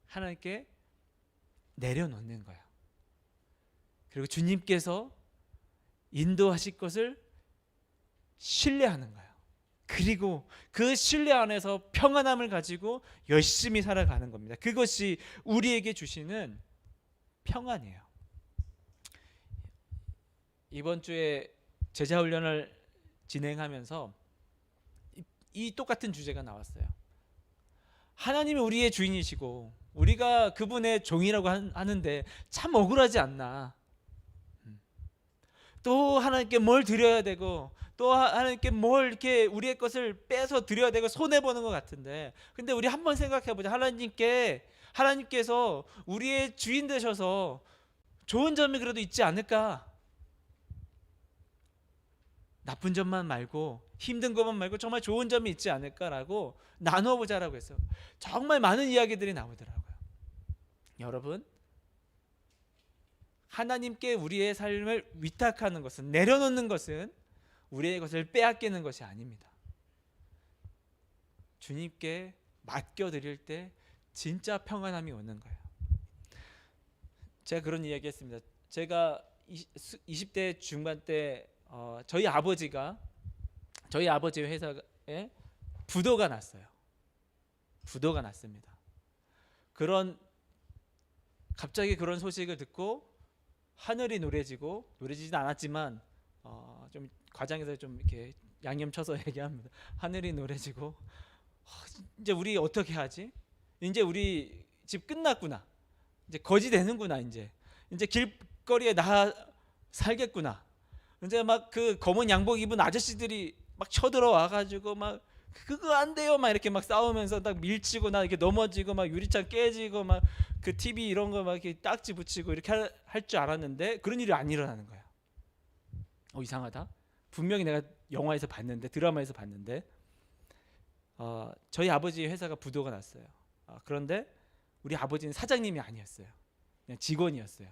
하나님께 내려놓는 거예요. 그리고 주님께서 인도하실 것을 신뢰하는 거예요. 그리고 그 신뢰 안에서 평안함을 가지고 열심히 살아가는 겁니다. 그것이 우리에게 주시는 평안이에요. 이번 주에 제자 훈련을 진행하면서 이 똑같은 주제가 나왔어요. 하나님이 우리의 주인이시고 우리가 그분의 종이라고 하는데 참 억울하지 않나. 또 하나님께 뭘 드려야 되고 또 하나님께 뭘 이렇게 우리의 것을 빼서 드려야 되고 손해 보는 것 같은데, 근데 우리 한번 생각해 보자. 하나님께서 우리의 주인 되셔서 좋은 점이 그래도 있지 않을까? 나쁜 점만 말고 힘든 것만 말고 정말 좋은 점이 있지 않을까라고 나누어 보자라고 했어요. 정말 많은 이야기들이 나오더라고요. 여러분, 하나님께 우리의 삶을 위탁하는 것은, 내려놓는 것은 우리의 것을 빼앗기는 것이 아닙니다. 주님께 맡겨드릴 때 진짜 평안함이 오는 거예요. 제가 그런 이야기 했습니다. 제가 20대 중반 때 저희 아버지 회사에 부도가 났어요. 부도가 났습니다. 갑자기 그런 소식을 듣고 하늘이 노래지진 않았지만 좀 과장해서 좀 이렇게 양념 쳐서 얘기합니다. 하늘이 노래지고 이제 우리 어떻게 하지? 이제 우리 집 끝났구나. 이제 거지 되는구나. 이제 길거리에 나 살겠구나. 이제 막 그 검은 양복 입은 아저씨들이 막 쳐들어와 가지고 막 그거 안 돼요 막 이렇게 막 싸우면서 딱 밀치고 나 이렇게 넘어지고 막 유리창 깨지고 막 그 TV 이런 거 막 이렇게 딱지 붙이고 이렇게 할 줄 알았는데 그런 일이 안 일어나는 거야. 이상하다. 분명히 내가 영화에서 봤는데, 드라마에서 봤는데 저희 아버지 회사가 부도가 났어요. 그런데 우리 아버지는 사장님이 아니었어요. 그냥 직원이었어요.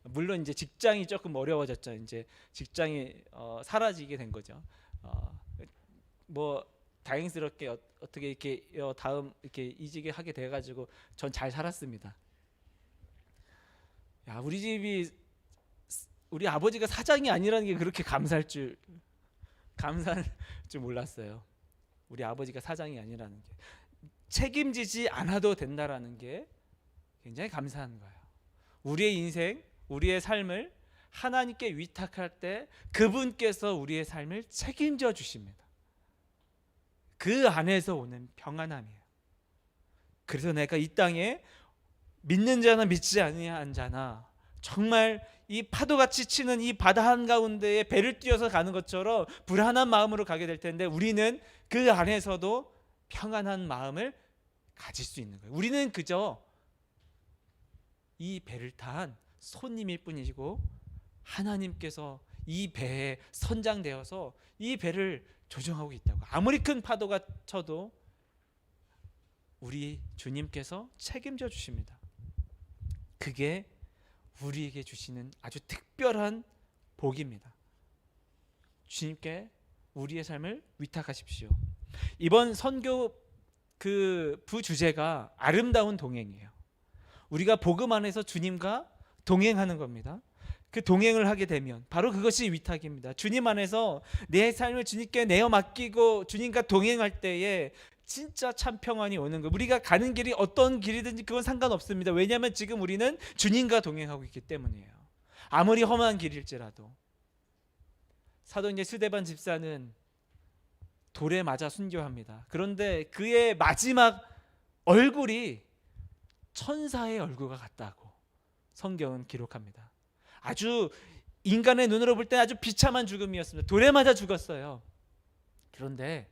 물론 이제 직장이 조금 어려워졌죠. 이제 직장이 사라지게 된 거죠. 뭐 다행스럽게 어떻게 이렇게 다음 이렇게 이직을 하게 돼가지고 전 잘 살았습니다. 야, 우리 아버지가 사장이 아니라는 게 그렇게 감사할 줄 몰랐어요. 우리 아버지가 사장이 아니라는 게, 책임지지 않아도 된다라는 게 굉장히 감사한 거예요. 우리의 인생, 우리의 삶을 하나님께 위탁할 때 그분께서 우리의 삶을 책임져 주십니다. 그 안에서 오는 평안함이에요. 그래서 내가 이 땅에 믿는 자나 믿지 아니한 자나 정말 이 파도같이 치는 이 바다 한가운데에 배를 띄워서 가는 것처럼 불안한 마음으로 가게 될 텐데, 우리는 그 안에서도 평안한 마음을 가질 수 있는 거예요. 우리는 그저 이 배를 탄 손님일 뿐이고 하나님께서 이 배에 선장되어서 이 배를 조정하고 있다고. 아무리 큰 파도가 쳐도 우리 주님께서 책임져 주십니다. 그게 우리에게 주시는 아주 특별한 복입니다. 주님께 우리의 삶을 위탁하십시오. 이번 선교 그 부주제가 아름다운 동행이에요. 우리가 복음 안에서 주님과 동행하는 겁니다. 그 동행을 하게 되면 바로 그것이 위탁입니다. 주님 안에서 내 삶을 주님께 내어 맡기고 주님과 동행할 때에 진짜 참 평안이 오는 거예요. 우리가 가는 길이 어떤 길이든지 그건 상관없습니다. 왜냐하면 지금 우리는 주님과 동행하고 있기 때문이에요. 아무리 험한 길일지라도. 사도 스데반 집사는 돌에 맞아 순교합니다. 그런데 그의 마지막 얼굴이 천사의 얼굴과 같다고 성경은 기록합니다. 아주 인간의 눈으로 볼 때 아주 비참한 죽음이었습니다. 돌에 맞아 죽었어요. 그런데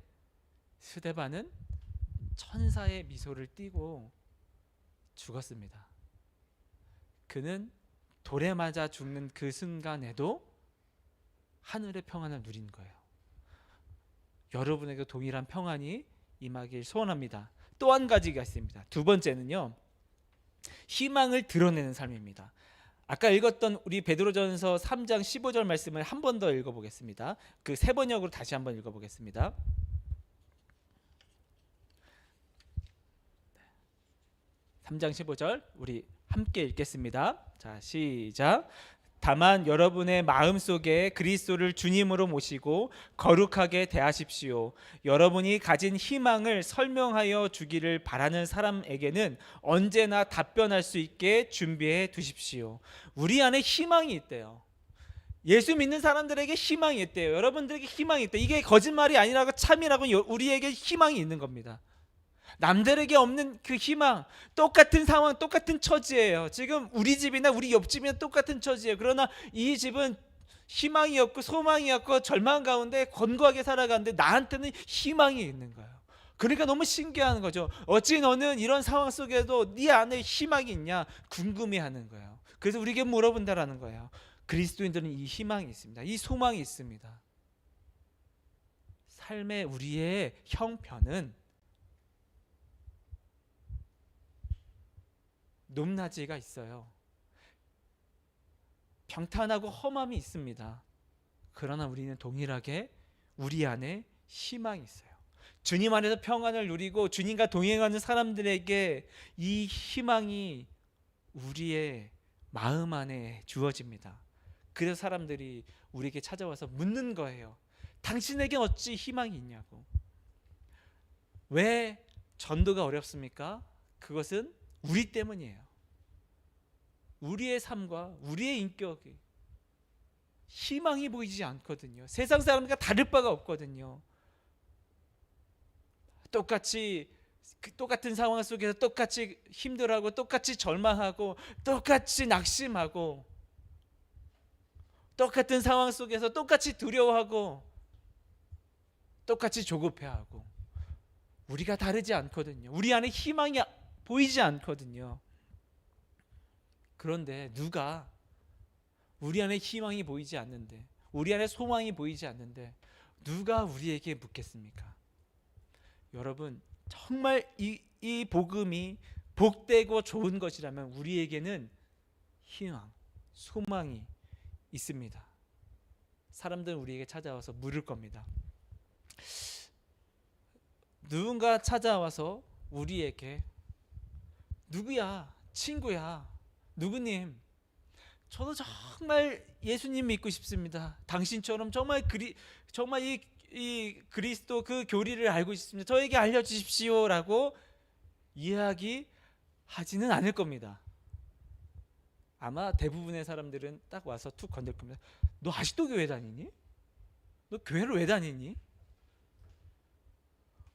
스데반은 천사의 미소를 띠고 죽었습니다. 그는 돌에 맞아 죽는 그 순간에도 하늘의 평안을 누린 거예요. 여러분에게 동일한 평안이 임하길 소원합니다. 또 한 가지가 있습니다. 두 번째는요, 희망을 드러내는 삶입니다. 아까 읽었던 우리 베드로전서 3장 15절 말씀을 한 번 더 읽어보겠습니다. 그 세 번역으로 다시 한번 읽어보겠습니다. 네. 3장 15절 우리 함께 읽겠습니다. 자, 시작. 다만 여러분의 마음속에 그리스도를 주님으로 모시고 거룩하게 대하십시오. 여러분이 가진 희망을 설명하여 주기를 바라는 사람에게는 언제나 답변할 수 있게 준비해 두십시오. 우리 안에 희망이 있대요. 예수 믿는 사람들에게 희망이 있대요. 여러분들에게 희망이 있대요. 이게 거짓말이 아니라고 참이라고 우리에게 희망이 있는 겁니다. 남들에게 없는 그 희망, 똑같은 상황, 똑같은 처지예요. 지금 우리 집이나 우리 옆집이나 똑같은 처지예요. 그러나 이 집은 희망이 없고 소망이 없고 절망 가운데 건고하게 살아가는데 나한테는 희망이 있는 거예요. 그러니까 너무 신기한 거죠. 어찌 너는 이런 상황 속에도 네 안에 희망이 있냐 궁금해하는 거예요. 그래서 우리에게 물어본다라는 거예요. 그리스도인들은 이 희망이 있습니다. 이 소망이 있습니다. 삶의 우리의 형편은 높낮이가 있어요. 평탄하고 험함이 있습니다. 그러나 우리는 동일하게 우리 안에 희망이 있어요. 주님 안에서 평안을 누리고 주님과 동행하는 사람들에게 이 희망이 우리의 마음 안에 주어집니다. 그래서 사람들이 우리에게 찾아와서 묻는 거예요. 당신에게 어찌 희망이 있냐고. 왜 전도가 어렵습니까? 그것은 우리 때문이에요. 우리의 삶과 우리의 인격이 희망이 보이지 않거든요. 세상 사람들과 다를 바가 없거든요. 똑같은 상황 속에서 똑같이 힘들어하고 똑같이 절망하고 똑같이 낙심하고 똑같은 상황 속에서 똑같이 두려워하고 똑같이 조급해하고 우리가 다르지 않거든요. 우리 안에 희망이 보이지 않거든요. 그런데 누가 우리 안에 희망이 보이지 않는데, 우리 안에 소망이 보이지 않는데 누가 우리에게 묻겠습니까? 여러분, 정말 이 복음이 복되고 좋은 것이라면 우리에게는 희망, 소망이 있습니다. 사람들은 우리에게 찾아와서 물을 겁니다. 누군가 찾아와서 우리에게 누구야? 친구야? 누구님? 저도 정말 예수님 믿고 싶습니다. 당신처럼 정말 이 그리스도 그 교리를 알고 싶습니다. 저에게 알려주십시오라고 이야기하지는 않을 겁니다. 아마 대부분의 사람들은 딱 와서 툭 건들 겁니다. 너 아직도 교회 다니니? 너 교회를 왜 다니니?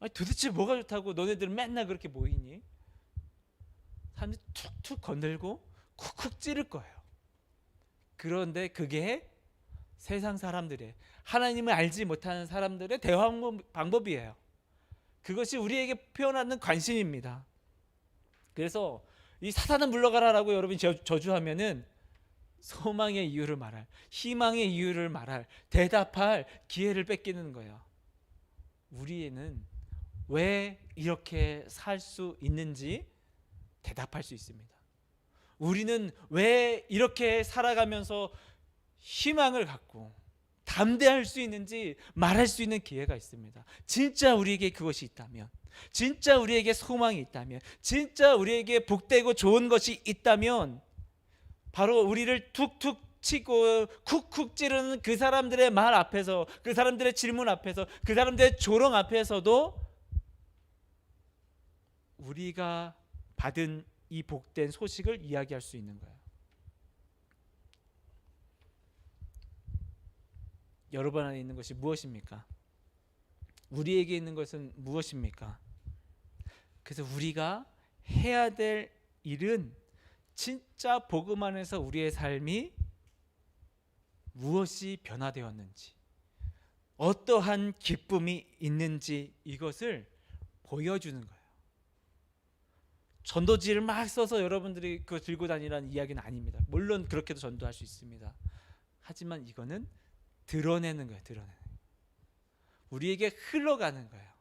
아니 도대체 뭐가 좋다고 너네들은 맨날 그렇게 모이니? 사람들이 툭툭 건들고 쿡쿡 찌를 거예요. 그런데 그게 세상 사람들의, 하나님을 알지 못하는 사람들의 대화 방법이에요. 그것이 우리에게 표현하는 관심입니다. 그래서 이 사탄은 물러가라라고 여러분이 저주하면은 소망의 이유를 말할, 희망의 이유를 말할, 대답할 기회를 뺏기는 거예요. 우리는 왜 이렇게 살 수 있는지 대답할 수 있습니다. 우리는 왜 이렇게 살아가면서 희망을 갖고 담대할 수 있는지 말할 수 있는 기회가 있습니다. 진짜 우리에게 그것이 있다면, 진짜 우리에게 소망이 있다면, 진짜 우리에게 복되고 좋은 것이 있다면 바로 우리를 툭툭 치고 쿡쿡 찌르는 그 사람들의 말 앞에서, 그 사람들의 질문 앞에서, 그 사람들의 조롱 앞에서도 우리가 받은 이 복된 소식을 이야기할 수 있는 거예요. 여러분 안에 있는 것이 무엇입니까? 우리에게 있는 것은 무엇입니까? 그래서 우리가 해야 될 일은 진짜 복음 안에서 우리의 삶이 무엇이 변화되었는지, 어떠한 기쁨이 있는지 이것을 보여주는 거예요. 전도지를 막 써서 여러분들이 그거 들고 다니라는 이야기는 아닙니다. 물론 그렇게도 전도할 수 있습니다. 하지만 이거는 드러내는 거예요. 드러내는 거예요. 우리에게 흘러가는 거예요.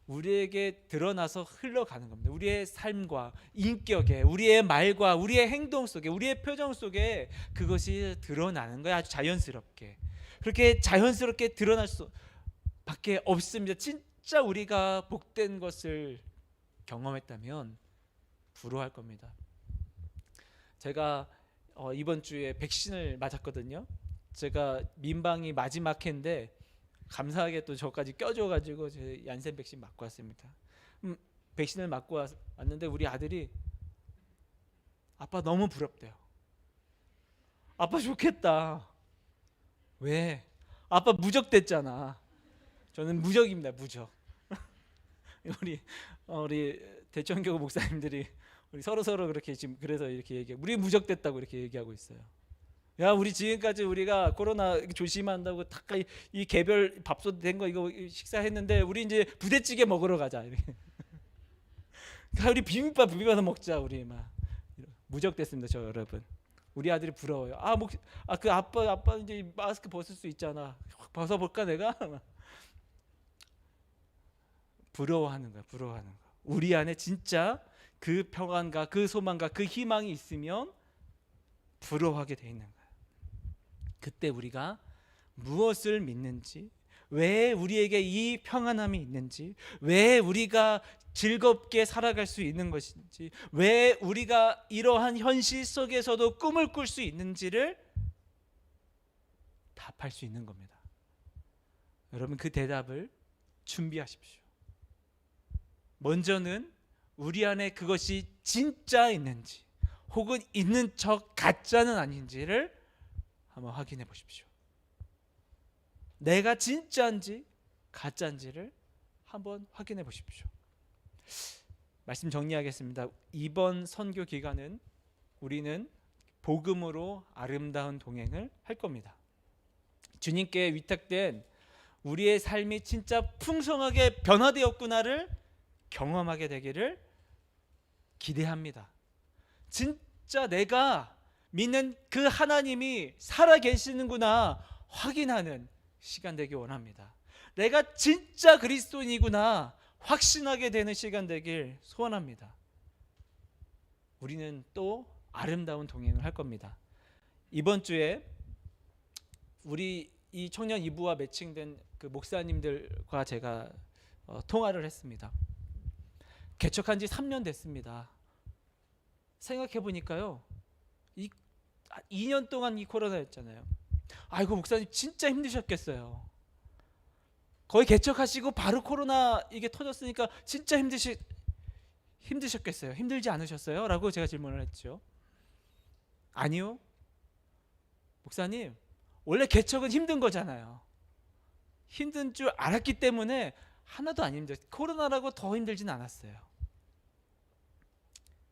우리에게 드러나서 흘러가는 겁니다. 우리의 삶과 인격에, 우리의 말과 우리의 행동 속에, 우리의 표정 속에 그것이 드러나는 거예요. 아주 자연스럽게. 그렇게 자연스럽게 드러날 수밖에 없습니다. 진짜 우리가 복된 것을 경험했다면 부러워할 겁니다. 제가 이번 주에 백신을 맞았거든요. 제가 민방위 마지막 해인데 감사하게 또 저까지 껴줘가지고 제 얀센 백신 맞고 왔습니다. 백신을 맞고 왔는데 우리 아들이 아빠 너무 부럽대요. 아빠 좋겠다. 왜? 아빠 무적 됐잖아. 저는 무적입니다. 무적. 우리 대청교구 목사님들이 우리 서로 그렇게 지금 그래서 이렇게 얘기하고 우리 무적 됐다고 이렇게 얘기하고 있어요. 야, 우리 지금까지 우리가 코로나 조심한다고 다 이 개별 밥솥 된 거 이거 식사했는데 우리 이제 부대찌개 먹으러 가자. 이렇게. 우리 비빔밥을 먹자. 우리 막 무적 됐습니다, 저 여러분. 우리 아들이 부러워요. 그 아빠 이제 마스크 벗을 수 있잖아. 벗어볼까 내가? 부러워하는 거야. 우리 안에 진짜 그 평안과 그 소망과 그 희망이 있으면 부러워하게 돼 있는 거야. 그때 우리가 무엇을 믿는지, 왜 우리에게 이 평안함이 있는지, 왜 우리가 즐겁게 살아갈 수 있는 것인지, 왜 우리가 이러한 현실 속에서도 꿈을 꿀 수 있는지를 답할 수 있는 겁니다. 여러분, 그 대답을 준비하십시오. 먼저는 우리 안에 그것이 진짜 있는지 혹은 있는 척 가짜는 아닌지를 한번 확인해 보십시오. 내가 진짜인지 가짜인지를 한번 확인해 보십시오. 말씀 정리하겠습니다. 이번 선교 기간은 우리는 복음으로 아름다운 동행을 할 겁니다. 주님께 위탁된 우리의 삶이 진짜 풍성하게 변화되었구나를 경험하게 되기를 기대합니다. 진짜 내가 믿는 그 하나님이 살아 계시는구나 확인하는 시간 되길 원합니다. 내가 진짜 그리스도인이구나 확신하게 되는 시간 되길 소원합니다. 우리는 또 아름다운 동행을 할 겁니다. 이번 주에 우리 이 청년 2부와 매칭된 그 목사님들과 제가 통화를 했습니다. 개척한 지 3년 됐습니다. 생각해 보니까요, 2년 동안 이 코로나였잖아요. 아이고, 목사님 진짜 힘드셨겠어요. 거의 개척하시고 바로 코로나 이게 터졌으니까 진짜 힘드셨겠어요. 힘들지 않으셨어요? 라고 제가 질문을 했죠. 아니요, 목사님, 원래 개척은 힘든 거잖아요. 힘든 줄 알았기 때문에 하나도 안 힘들었어요. 코로나라고 더 힘들진 않았어요.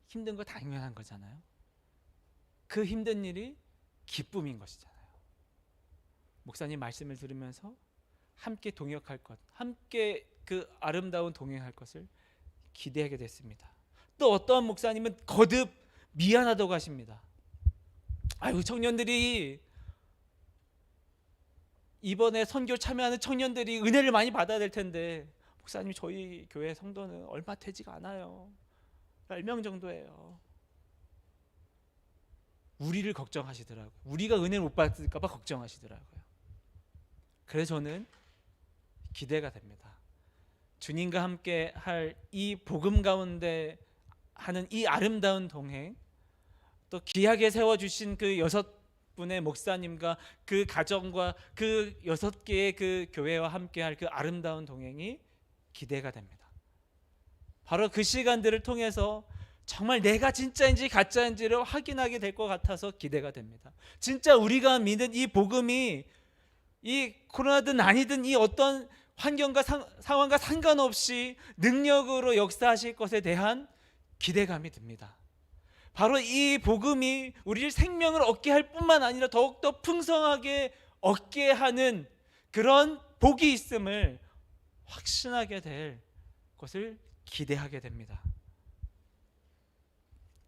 힘든 거 당연한 거잖아요. 그 힘든 일이 기쁨인 것이잖아요. 목사님 말씀을 들으면서 함께 동역할 것, 함께 그 아름다운 동행할 것을 기대하게 됐습니다. 또 어떠한 목사님은 거듭 미안하다고 하십니다. 아유, 청년들이 이번에 선교 참여하는 청년들이 은혜를 많이 받아야 될 텐데 목사님, 저희 교회 성도는 얼마 되지가 않아요. 10명 정도예요. 우리를 걱정하시더라고요. 우리가 은혜를 못 받을까 봐 걱정하시더라고요. 그래서 저는 기대가 됩니다. 주님과 함께 할 이 복음 가운데 하는 이 아름다운 동행, 또 귀하게 세워주신 그 6분의 목사님과 그 가정과 그 6개의 그 교회와 함께 할 그 아름다운 동행이 기대가 됩니다. 바로 그 시간들을 통해서 정말 내가 진짜인지 가짜인지를 확인하게 될 것 같아서 기대가 됩니다. 진짜 우리가 믿는 이 복음이 이 코로나든 아니든 이 어떤 환경과 상황과 상관없이 능력으로 역사하실 것에 대한 기대감이 듭니다. 바로 이 복음이 우리를 생명을 얻게 할 뿐만 아니라 더욱더 풍성하게 얻게 하는 그런 복이 있음을 확신하게 될 것을 기대하게 됩니다.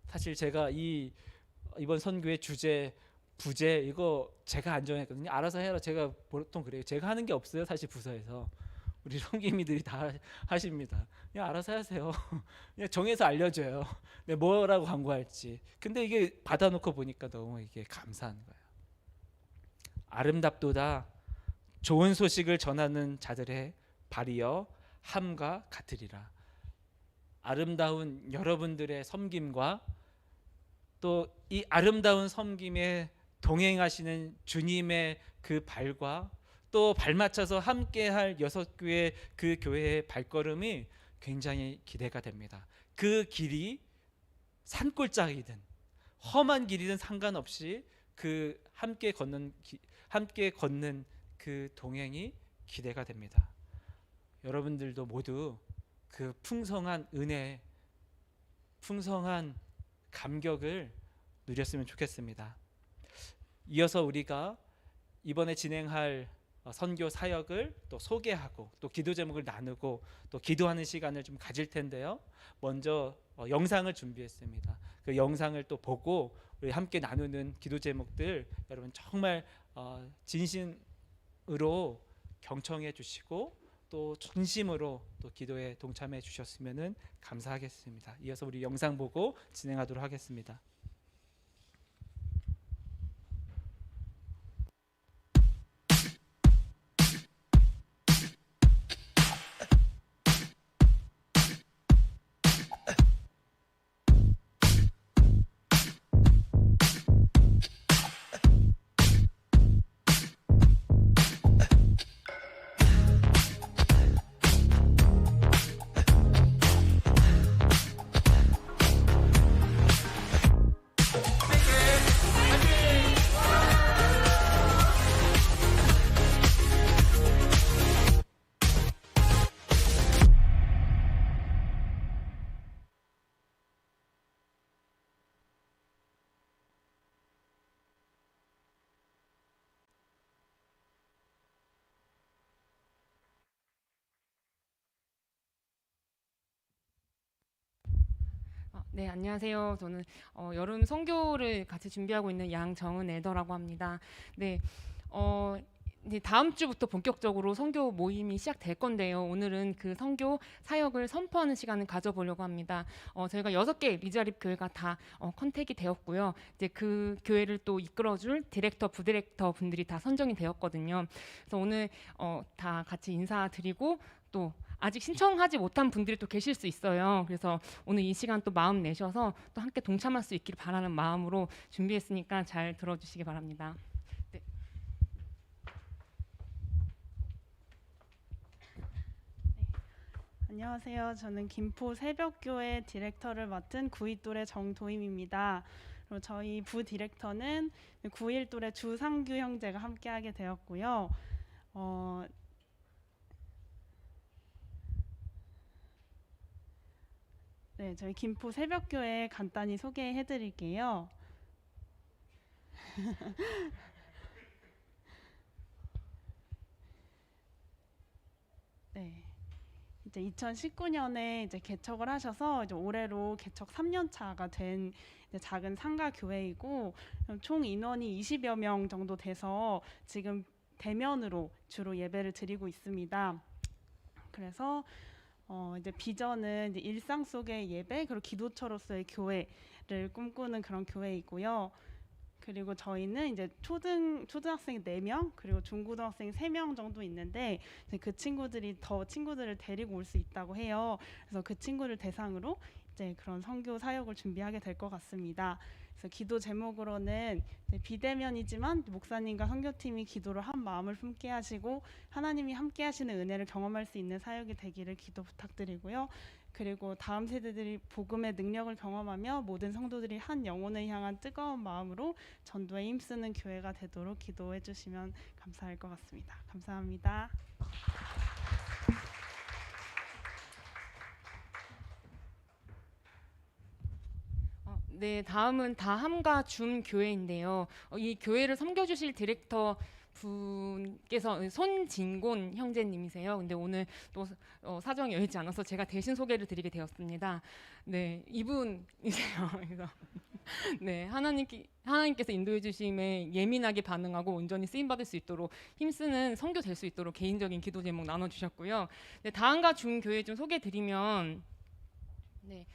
사실 제가 이번 선교의 주제, 부제 이거 제가 안 정했거든요. 알아서 해라. 제가 보통 그래요. 제가 하는 게 없어요. 사실 부서에서 우리 성기미들이 다 하십니다. 그냥 알아서 하세요. 그냥 정해서 알려줘요. 뭐라고 광고할지. 근데 이게 받아놓고 보니까 너무 이게 감사한 거예요. 아름답도다 좋은 소식을 전하는 자들의 발이여 함과 같으리라. 아름다운 여러분들의 섬김과 또 이 아름다운 섬김에 동행하시는 주님의 그 발과 또 발맞춰서 함께할 6교회 그 교회의 발걸음이 굉장히 기대가 됩니다. 그 길이 산골짜기든 험한 길이든 상관없이 그 함께 걷는 그 동행이 기대가 됩니다. 여러분들도 모두 그 풍성한 은혜, 풍성한 감격을 누렸으면 좋겠습니다. 이어서 우리가 이번에 진행할 선교 사역을 또 소개하고 또 기도 제목을 나누고 또 기도하는 시간을 좀 가질 텐데요. 먼저 영상을 준비했습니다. 그 영상을 또 보고 우리 함께 나누는 기도 제목들 여러분 정말 진심으로 경청해 주시고 또 진심으로 또 기도에 동참해 주셨으면 감사하겠습니다. 이어서 우리 영상 보고 진행하도록 하겠습니다. 네, 안녕하세요. 저는 여름 선교를 같이 준비하고 있는 양정은 엘더라고 합니다. 네, 이제 다음 주부터 본격적으로 선교 모임이 시작될 건데요. 오늘은 그 선교 사역을 선포하는 시간을 가져보려고 합니다. 저희가 6개 미자립 교회가 다 컨택이 되었고요. 이제 그 교회를 또 이끌어줄 디렉터, 부디렉터 분들이 다 선정이 되었거든요. 그래서 오늘 다 같이 인사드리고 또 아직 신청하지 못한 분들이 또 계실 수 있어요. 그래서 오늘 이 시간 또 마음 내셔서 또 함께 동참할 수 있기를 바라는 마음으로 준비했으니까 잘 들어주시기 바랍니다. 네. 안녕하세요. 저는 김포 새벽교회 디렉터를 맡은 9.1 정도임입니다. 그리고 저희 부디렉터는 9.1 주상규 형제가 함께하게 되었고요. 네, 저희 김포 새벽교회 간단히 소개해드릴게요. 네, 이제 2019년에 이제 개척을 하셔서 이제 올해로 개척 3년 차가 된 작은 상가 교회이고 총 인원이 20여 명 정도 돼서 지금 대면으로 주로 예배를 드리고 있습니다. 그래서 이제 비전은 이제 일상 속의 예배 그리고 기도처로서의 교회를 꿈꾸는 그런 교회이고요. 그리고 저희는 이제 초등학생 4명 그리고 중고등학생 3명 정도 있는데 그 친구들이 더 친구들을 데리고 올 수 있다고 해요. 그래서 그 친구를 대상으로 이제 그런 선교 사역을 준비하게 될 것 같습니다. 그래서 기도 제목으로는 비대면이지만 목사님과 선교팀이 기도를 한 마음을 품게 하시고 하나님이 함께 하시는 은혜를 경험할 수 있는 사역이 되기를 기도 부탁드리고요. 그리고 다음 세대들이 복음의 능력을 경험하며 모든 성도들이 한 영혼을 향한 뜨거운 마음으로 전도에 힘쓰는 교회가 되도록 기도해 주시면 감사할 것 같습니다. 감사합니다. 네, 다음은 다함과 줌 교회인데요. 이 교회를 섬겨주실 디렉터 분께서 손진곤 형제님이세요. 근데 오늘 또 사정이 여의치 않아서 제가 대신 소개를 드리게 되었습니다. 네, 이분이세요. 그래서 네, 하나님께서 인도해 주심에 예민하게 반응하고 온전히 쓰임 받을 수 있도록 힘쓰는 선교 될 수 있도록 개인적인 기도 제목 나눠 주셨고요. 네, 다함과 줌 교회 좀 소개 드리면 네.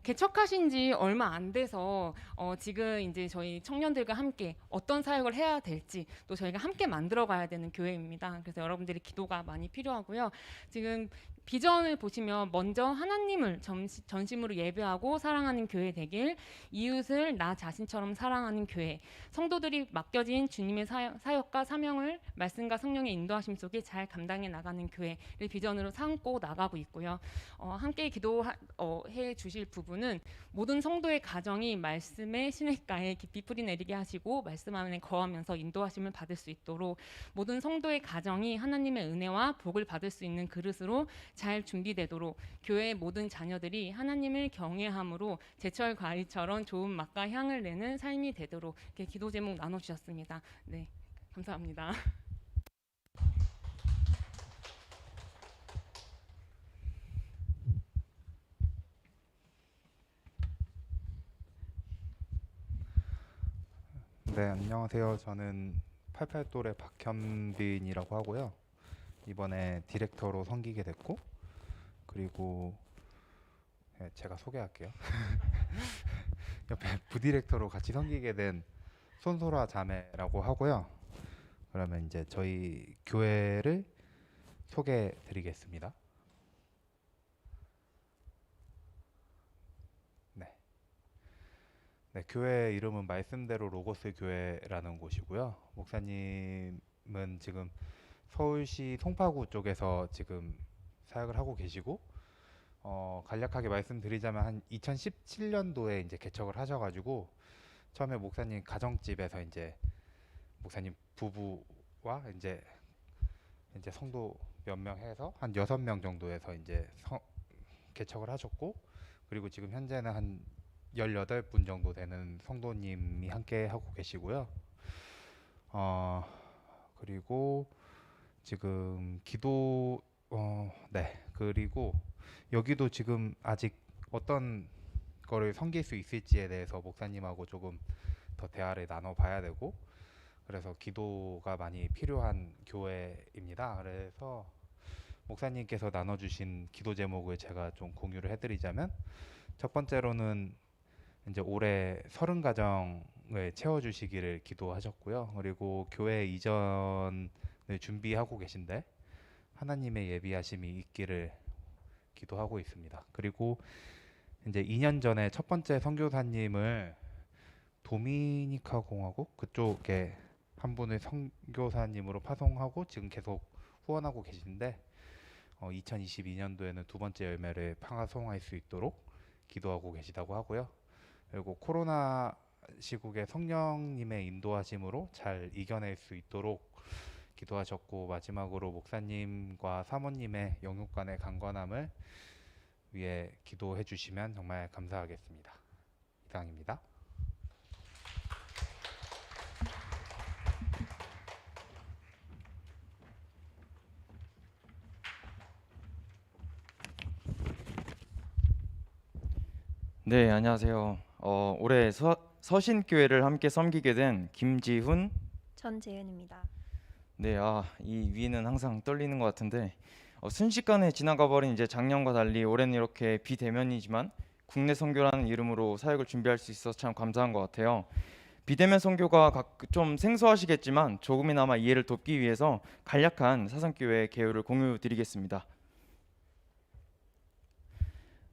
개척하신 지 얼마 안 돼서 지금 이제 저희 청년들과 함께 어떤 사역을 해야 될지 또 저희가 함께 만들어 가야 되는 교회입니다. 그래서 여러분들의 기도가 많이 필요하고요. 지금 비전을 보시면 먼저 하나님을 전심으로 예배하고 사랑하는 교회 되길, 이웃을 나 자신처럼 사랑하는 교회, 성도들이 맡겨진 주님의 사역과 사명을 말씀과 성령의 인도하심 속에 잘 감당해 나가는 교회를 비전으로 삼고 나가고 있고요. 함께 기도해 주실 부분은 모든 성도의 가정이 말씀의 시냇가에 깊이 뿌리내리게 하시고 말씀 안에 거하면서 인도하심을 받을 수 있도록 모든 성도의 가정이 하나님의 은혜와 복을 받을 수 있는 그릇으로 잘 준비되도록 교회의 모든 자녀들이 하나님을 경외함으로 제철 과일처럼 좋은 맛과 향을 내는 삶이 되도록 이렇게 기도 제목 나눠주셨습니다. 네, 감사합니다. 네, 안녕하세요. 저는 88돌의 박현빈이라고 하고요. 이번에 디렉터로 섬기게 됐고, 그리고 제가 소개할게요. 옆에 부디렉터로 같이 섬기게 된 손소라 자매라고 하고요. 그러면 이제 저희 교회를 소개해 드리겠습니다. 네, 교회 이름은 말씀대로 로고스 교회라는 곳이고요. 목사님은 지금 서울시 송파구 쪽에서 지금 사역을 하고 계시고, 간략하게 말씀드리자면 한 2017년도에 이제 개척을 하셔가지고 처음에 목사님 가정집에서 이제 목사님 부부와 이제 성도 몇 명 해서 한 6명 정도에서 이제 개척을 하셨고, 그리고 지금 현재는 한 18분 정도 되는 성도님이 함께 하고 계시고요. 그리고 지금 그리고 여기도 지금 아직 어떤 거를 섬길 수 있을지에 대해서 목사님하고 조금 더 대화를 나눠봐야 되고, 그래서 기도가 많이 필요한 교회입니다. 그래서 목사님께서 나눠주신 기도 제목을 제가 좀 공유를 해드리자면, 첫 번째로는 이제 올해 30가정을 채워주시기를 기도하셨고요. 그리고 교회 이전을 준비하고 계신데 하나님의 예비하심이 있기를 기도하고 있습니다. 그리고 이제 2년 전에 첫 번째 선교사님을 도미니카 공화국 그쪽에 한 분을 선교사님으로 파송하고 지금 계속 후원하고 계신데 2022년도에는 두 번째 열매를 파송할 수 있도록 기도하고 계시다고 하고요. 그리고 코로나 시국에 성령님의 인도하심으로 잘 이겨낼 수 있도록 기도하셨고, 마지막으로 목사님과 사모님의 영육간의 강건함을 위해 기도해 주시면 정말 감사하겠습니다. 이상입니다. 네, 안녕하세요. 올해 서신교회를 함께 섬기게 된 김지훈. 전재은입니다. 네, 이 위는 항상 떨리는 것 같은데 순식간에 지나가 버린 이제 작년과 달리 올해는 이렇게 비대면이지만 국내 선교라는 이름으로 사역을 준비할 수 있어서 참 감사한 것 같아요. 비대면 선교가 좀 생소하시겠지만 조금이나마 이해를 돕기 위해서 간략한 사상교회 개요를 공유드리겠습니다.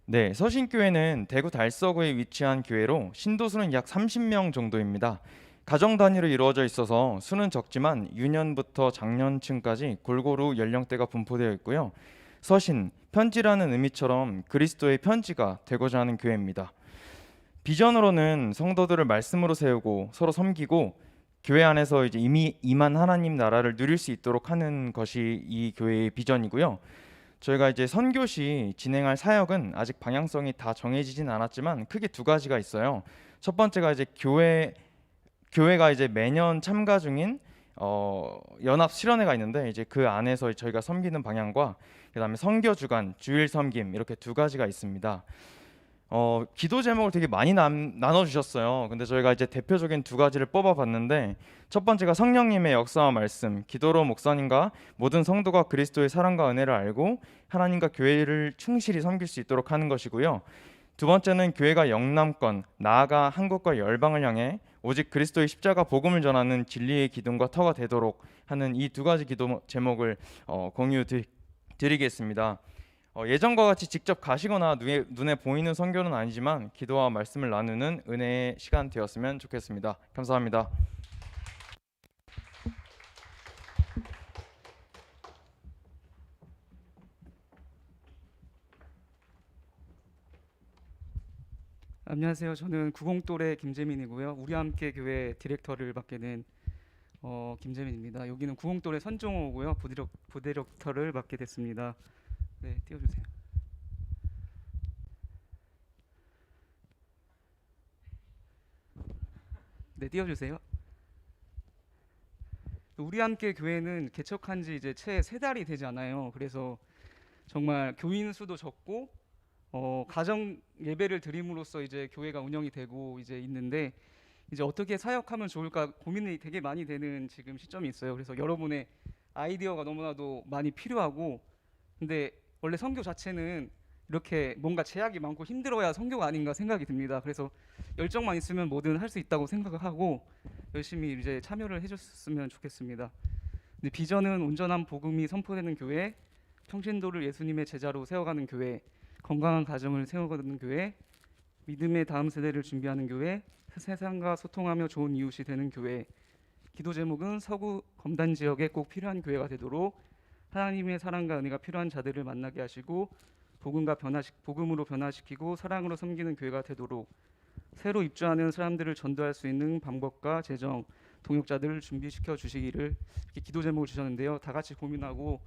네, 서신교회는 대구 달서구에 위치한 교회로 신도수는 약 30명 정도입니다. 가정 단위로 이루어져 있어서 수는 적지만 유년부터 장년층까지 골고루 연령대가 분포되어 있고요. 서신, 편지라는 의미처럼 그리스도의 편지가 되고자 하는 교회입니다. 비전으로는 성도들을 말씀으로 세우고 서로 섬기고 교회 안에서 이제 이미 임한 하나님 나라를 누릴 수 있도록 하는 것이 이 교회의 비전이고요. 저희가 이제 선교 시 진행할 사역은 아직 방향성이 다 정해지진 않았지만 크게 두 가지가 있어요. 첫 번째가 이제 교회가 이제 매년 참가 중인 연합 실현회가 있는데 이제 그 안에서 저희가 섬기는 방향과 그다음에 선교 주간, 주일 섬김 이렇게 두 가지가 있습니다. 기도 제목을 되게 많이 나눠 주셨어요. 근데 저희가 이제 대표적인 두 가지를 뽑아 봤는데 첫 번째가 성령님의 역사와 말씀, 기도로 목사님과 모든 성도가 그리스도의 사랑과 은혜를 알고 하나님과 교회를 충실히 섬길 수 있도록 하는 것이고요. 두 번째는 교회가 영남권, 나아가 한국과 열방을 향해 오직 그리스도의 십자가 복음을 전하는 진리의 기둥과 터가 되도록 하는 이 두 가지 기도 제목을 공유 드리겠습니다. 예전과 같이 직접 가시거나 눈에 보이는 선교는 아니지만 기도와 말씀을 나누는 은혜의 시간 되었으면 좋겠습니다. 감사합니다. 안녕하세요. 저는 구공똘의 김재민이고요. 우리 함께 교회 디렉터를 맡게 된 김재민입니다. 여기는 구공똘의 선종호고요. 부디렉터를 맡게 됐습니다. 네, 띄워주세요. 네, 띄워주세요. 우리 함께 교회는 개척한 지 이제 채 3달이 되지 않아요. 그래서 정말 교인 수도 적고 가정 예배를 드림으로써 이제 교회가 운영이 되고 이제 있는데, 이제 어떻게 사역하면 좋을까 고민이 되게 많이 되는 지금 시점이 있어요. 그래서 여러분의 아이디어가 너무나도 많이 필요하고, 근데 원래 선교 자체는 이렇게 뭔가 제약이 많고 힘들어야 선교가 아닌가 생각이 듭니다. 그래서 열정만 있으면 뭐든 할 수 있다고 생각을 하고 열심히 이제 참여를 해줬으면 좋겠습니다. 근데 비전은 온전한 복음이 선포되는 교회, 평신도를 예수님의 제자로 세워가는 교회, 건강한 가정을 세워가는 교회, 믿음의 다음 세대를 준비하는 교회, 세상과 소통하며 좋은 이웃이 되는 교회. 기도 제목은 서구 검단 지역에 꼭 필요한 교회가 되도록 하나님의 사랑과 은혜가 필요한 자들을 만나게 하시고 복음으로 변화시키고 사랑으로 섬기는 교회가 되도록 새로 입주하는 사람들을 전도할 수 있는 방법과 재정, 동역자들을 준비시켜 주시기를, 이렇게 기도 제목을 주셨는데요. 다 같이 고민하고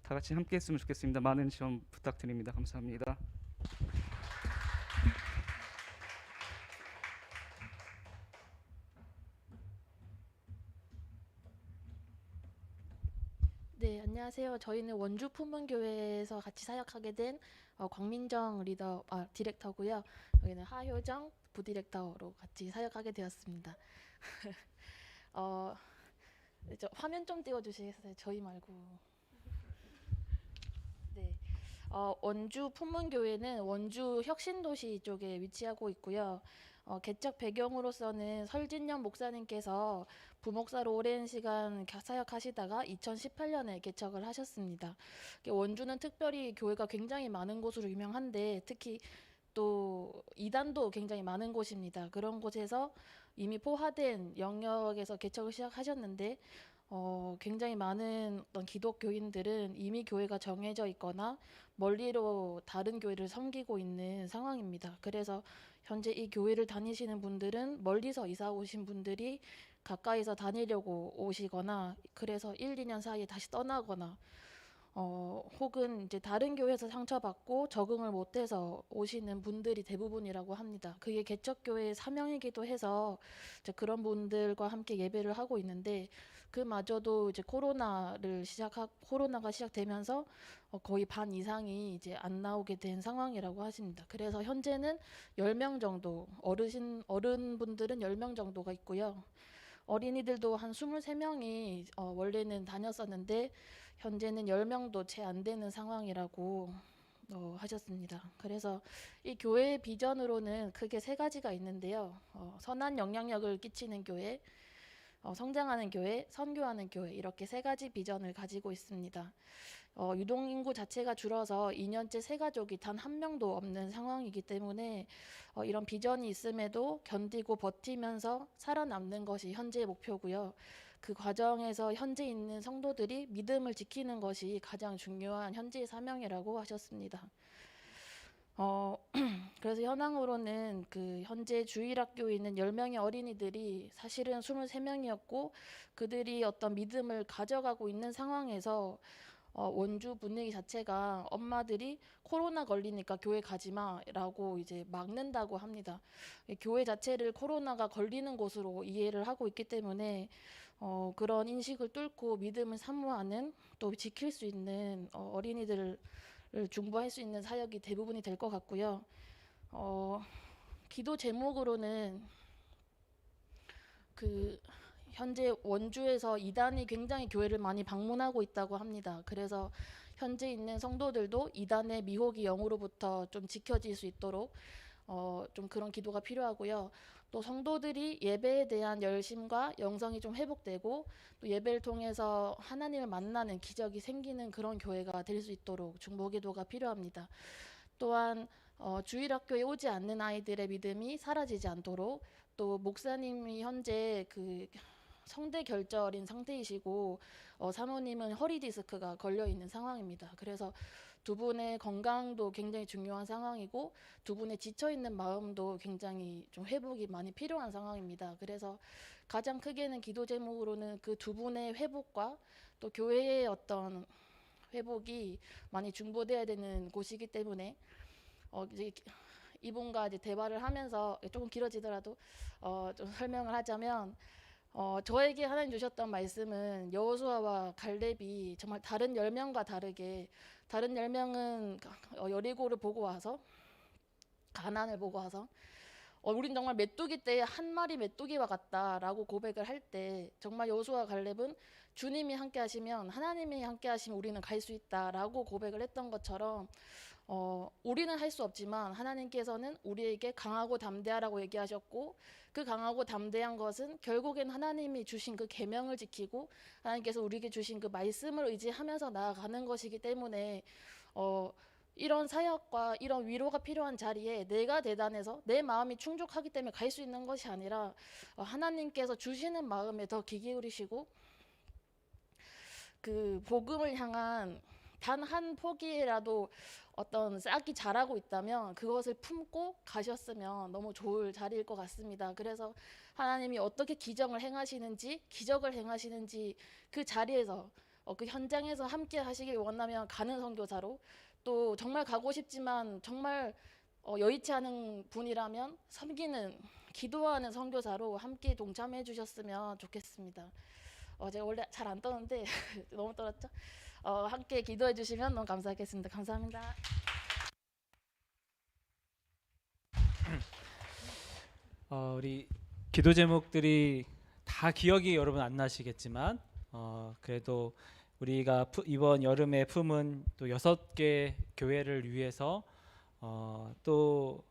다 같이 함께 했으면 좋겠습니다. 많은 지원 부탁드립니다. 감사합니다. 네, 안녕하세요. 저희는 원주 품문교회에서 같이 사역하게 된 광민정 디렉터고요. 여기는 하효정 부디렉터로 같이 사역하게 되었습니다. 저 화면 좀 띄워주시겠어요? 저희 말고. 네, 원주 품문교회는 원주 혁신도시 쪽에 위치하고 있고요. 개척 배경으로서는 설진영 목사님께서 부목사로 오랜 시간 사역하시다가 2018년에 개척을 하셨습니다. 원주는 특별히 교회가 굉장히 많은 곳으로 유명한데, 특히 또 이단도 굉장히 많은 곳입니다. 그런 곳에서 이미 포화된 영역에서 개척을 시작하셨는데, 굉장히 많은 어떤 기독교인들은 이미 교회가 정해져 있거나 멀리로 다른 교회를 섬기고 있는 상황입니다. 그래서 현재 이 교회를 다니시는 분들은 멀리서 이사 오신 분들이 가까이서 다니려고 오시거나, 그래서 1, 2년 사이에 다시 떠나거나, 혹은 이제 다른 교회에서 상처받고 적응을 못해서 오시는 분들이 대부분이라고 합니다. 그게 개척교회의 사명이기도 해서 이제 그런 분들과 함께 예배를 하고 있는데, 그마저도 이제 코로나가 시작되면서 거의 반 이상이 이제 안 나오게 된 상황이라고 하십니다. 그래서 현재는 10명 정도, 어른분들은 10명 정도가 있고요. 어린이들도 한 23명이 원래는 다녔었는데 현재는 10명도 채 안 되는 상황이라고 하셨습니다. 그래서 이 교회의 비전으로는 크게 3가지가 있는데요. 선한 영향력을 끼치는 교회, 성장하는 교회, 선교하는 교회, 이렇게 3가지 비전을 가지고 있습니다. 유동인구 자체가 줄어서 2년째 새가족이 단 1명도 없는 상황이기 때문에 이런 비전이 있음에도 견디고 버티면서 살아남는 것이 현재의 목표고요. 그 과정에서 현재 있는 성도들이 믿음을 지키는 것이 가장 중요한 현재의 사명이라고 하셨습니다. 그래서 현황으로는 그 현재 주일학교에 있는 10명의 어린이들이 사실은 23명이었고, 그들이 어떤 믿음을 가져가고 있는 상황에서 원주 분위기 자체가 엄마들이 코로나 걸리니까 교회 가지마라고 이제 막는다고 합니다. 교회 자체를 코로나가 걸리는 곳으로 이해를 하고 있기 때문에 그런 인식을 뚫고 믿음을 사모하는, 또 지킬 수 있는 어린이들을 중보할 수 있는 사역이 대부분이 될 것 같고요. 기도 제목으로는 현재 원주에서 이단이 굉장히 교회를 많이 방문하고 있다고 합니다. 그래서 현재 있는 성도들도 이단의 미혹이 영으로부터 좀 지켜질 수 있도록 좀 그런 기도가 필요하고요. 또 성도들이 예배에 대한 열심과 영성이 좀 회복되고 또 예배를 통해서 하나님을 만나는 기적이 생기는 그런 교회가 될 수 있도록 중보기도가 필요합니다. 또한 주일학교에 오지 않는 아이들의 믿음이 사라지지 않도록, 또 목사님이 현재 그 성대 결절인 상태이시고 사모님은 허리 디스크가 걸려 있는 상황입니다. 그래서 두 분의 건강도 굉장히 중요한 상황이고 두 분의 지쳐 있는 마음도 굉장히 좀 회복이 많이 필요한 상황입니다. 그래서 가장 크게는 기도 제목으로는 그 두 분의 회복과 또 교회의 어떤 회복이 많이 중보돼야 되는 곳이기 때문에 이제 이분과 이제 대화를 하면서 조금 길어지더라도 좀 설명을 하자면, 저에게 하나님 주셨던 말씀은 여호수아와 갈렙이 정말 다른 10명과 다르게, 다른 10명은 여리고를 보고 와서, 가나안을 보고 와서 우린 정말 메뚜기 떼에 한 마리 메뚜기와 같다라고 고백을 할 때, 정말 여호수아와 갈렙은 주님이 함께 하시면, 하나님이 함께 하시면 우리는 갈 수 있다라고 고백을 했던 것처럼 우리는 할 수 없지만 하나님께서는 우리에게 강하고 담대하라고 얘기하셨고, 그 강하고 담대한 것은 결국엔 하나님이 주신 그 계명을 지키고 하나님께서 우리에게 주신 그 말씀을 의지하면서 나아가는 것이기 때문에 이런 사역과 이런 위로가 필요한 자리에 내가 대단해서 내 마음이 충족하기 때문에 갈 수 있는 것이 아니라 하나님께서 주시는 마음에 더 귀 기울이시고 그 복음을 향한 단 한 포기라도 어떤 싹이 자라고 있다면 그것을 품고 가셨으면 너무 좋을 자리일 것 같습니다. 그래서 하나님이 어떻게 기적을 행하시는지 그 자리에서 그 현장에서 함께 하시길 원하면 가는 선교사로, 또 정말 가고 싶지만 정말 여의치 않은 분이라면 섬기는, 기도하는 선교사로 함께 동참해 주셨으면 좋겠습니다. 제가 원래 잘 안 떠는데 너무 떨었죠? 함께 기도해 주시면 너무 감사하겠습니다. 감사합니다. 우리 기도 제목들이 다 기억이 여러분 안 나시겠지만 그래도 우리가 이번 여름에 품은 또 6개 교회를 위해서 또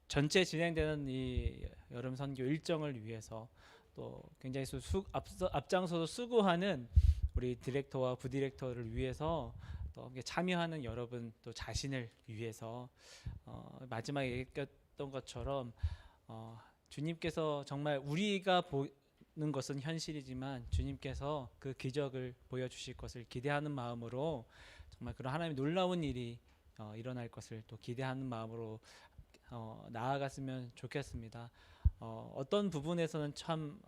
전체 진행되는 이 여름 선교 일정을 위해서 또 굉장히 앞장서서 수고하는 우리 디렉터와 부디렉터를 위해서 또 참여하는 여러분 또 자신을 위해서 마지막에 얘기했던 것처럼 주님께서 정말 우리가 보는 것은 현실이지만 주님께서 그 기적을 보여주실 것을 기대하는 마음으로, 정말 그런 하나님의 놀라운 일이 일어날 것을 또 기대하는 마음으로 나아갔으면 좋겠습니다. 어떤 부분에서는 참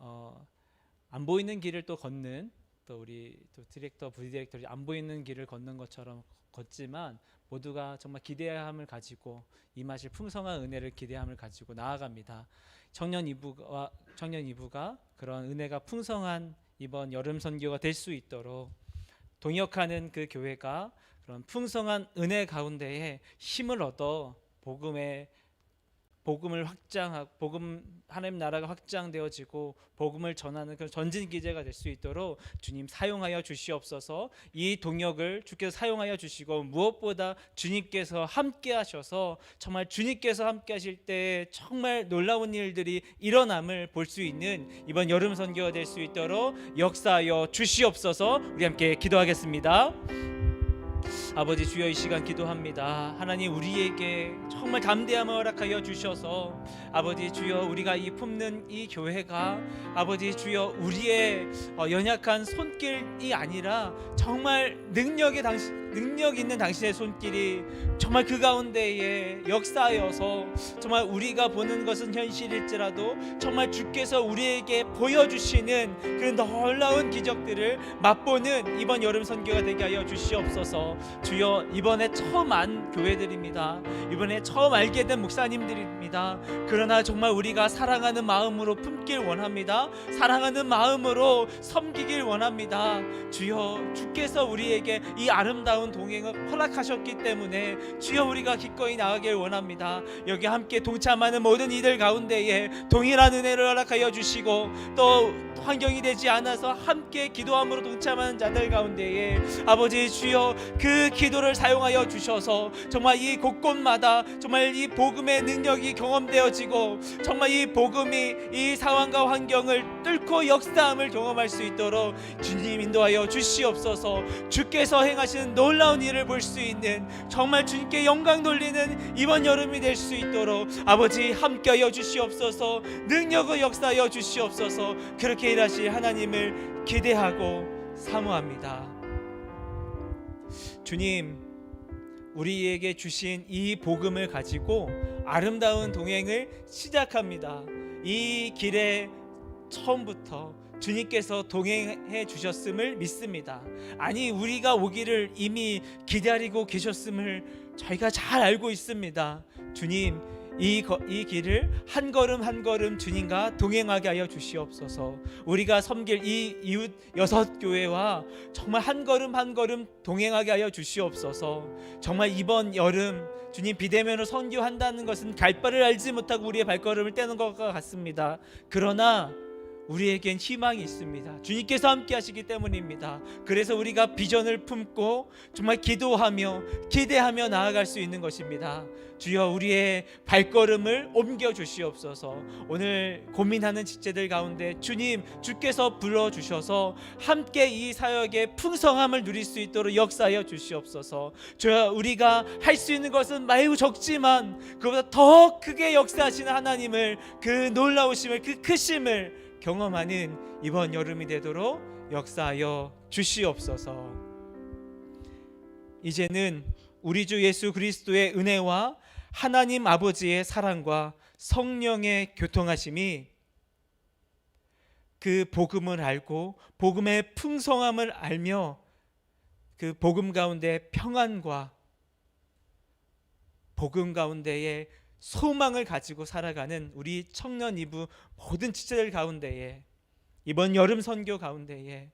안 보이는 길을 또 걷는, 또 우리 또 디렉터, 부디렉터들이 안 보이는 길을 걷는 것처럼 걷지만 모두가 정말 기대함을 가지고 임하실 풍성한 은혜를 기대함을 가지고 나아갑니다. 청년 이부가 그런 은혜가 풍성한 이번 여름 선교가 될 수 있도록 동역하는 그 교회가 그런 풍성한 은혜 가운데에 힘을 얻어 복음을 확장하고 하나님 나라가 확장되어지고 복음을 전하는 그런 전진 기제가 될 수 있도록 주님 사용하여 주시옵소서. 이 동역을 주께서 사용하여 주시고, 무엇보다 주님께서 함께 하셔서 정말 주님께서 함께 하실 때 정말 놀라운 일들이 일어남을 볼 수 있는 이번 여름 선교가 될 수 있도록 역사하여 주시옵소서. 우리 함께 기도하겠습니다. 아버지 주여, 이 시간 기도합니다. 하나님, 우리에게 정말 담대함을 허락하여 주셔서 아버지 주여, 우리가 이 품는 이 교회가 아버지 주여 우리의 연약한 손길이 아니라 정말 능력 있는 당신의 손길이 정말 그 가운데에 역사하여서 정말 우리가 보는 것은 현실일지라도 정말 주께서 우리에게 보여주시는 그런 놀라운 기적들을 맛보는 이번 여름 선교가 되게 하여 주시옵소서. 주여, 이번에 처음 안 교회들입니다. 이번에 처음 알게 된 목사님들입니다. 그러나 정말 우리가 사랑하는 마음으로 품길 원합니다. 사랑하는 마음으로 섬기길 원합니다. 주여, 주께서 우리에게 이 아름다운 아름다운 동행을 허락하셨기 때문에 주여 우리가 기꺼이 나가길 원합니다. 여기 함께 동참하는 모든 이들 가운데에 동일한 은혜를 허락하여 주시고 또 환경이 되지 않아서 함께 기도함으로 동참하는 자들 가운데에 아버지 주여 그 기도를 사용하여 주셔서 정말 이 곳곳마다 정말 이 복음의 능력이 경험되어지고 정말 이 복음이 이 상황과 환경을 뚫고 역사함을 경험할 수 있도록 주님 인도하여 주시옵소서. 주께서 행하시는 놀라운 일을 볼 수 있는 정말 주님께 영광 돌리는 이번 여름이 될 수 있도록 아버지 함께하여 주시옵소서. 능력을 역사하여 주시옵소서. 그렇게 일하실 하나님을 기대하고 사모합니다. 주님, 우리에게 주신 이 복음을 가지고 아름다운 동행을 시작합니다. 이 길에 처음부터 주님께서 동행해 주셨음을 믿습니다. 아니 우리가 오기를 이미 기다리고 계셨음을 저희가 잘 알고 있습니다. 주님, 이 길을 한 걸음 한 걸음 주님과 동행하게 하여 주시옵소서. 우리가 섬길 이 이웃 6교회와 정말 한 걸음 한 걸음 동행하게 하여 주시옵소서. 정말 이번 여름 주님 비대면으로 선교한다는 것은 갈 바를 알지 못하고 우리의 발걸음을 떼는 것과 같습니다. 그러나 우리에겐 희망이 있습니다. 주님께서 함께 하시기 때문입니다. 그래서 우리가 비전을 품고 정말 기도하며 기대하며 나아갈 수 있는 것입니다. 주여 우리의 발걸음을 옮겨 주시옵소서. 오늘 고민하는 지체들 가운데 주님 주께서 불러주셔서 함께 이 사역의 풍성함을 누릴 수 있도록 역사하여 주시옵소서. 주여 우리가 할 수 있는 것은 매우 적지만 그보다 더 크게 역사하시는 하나님을 그 놀라우심을 그 크심을 경험하는 이번 여름이 되도록 역사하여 주시옵소서. 이제는 우리 주 예수 그리스도의 은혜와 하나님 아버지의 사랑과 성령의 교통하심이 그 복음을 알고 복음의 풍성함을 알며 그 복음 가운데 평안과 복음 가운데에 소망을 가지고 살아가는 우리 청년 이부 모든 지체들 가운데에 이번 여름 선교 가운데에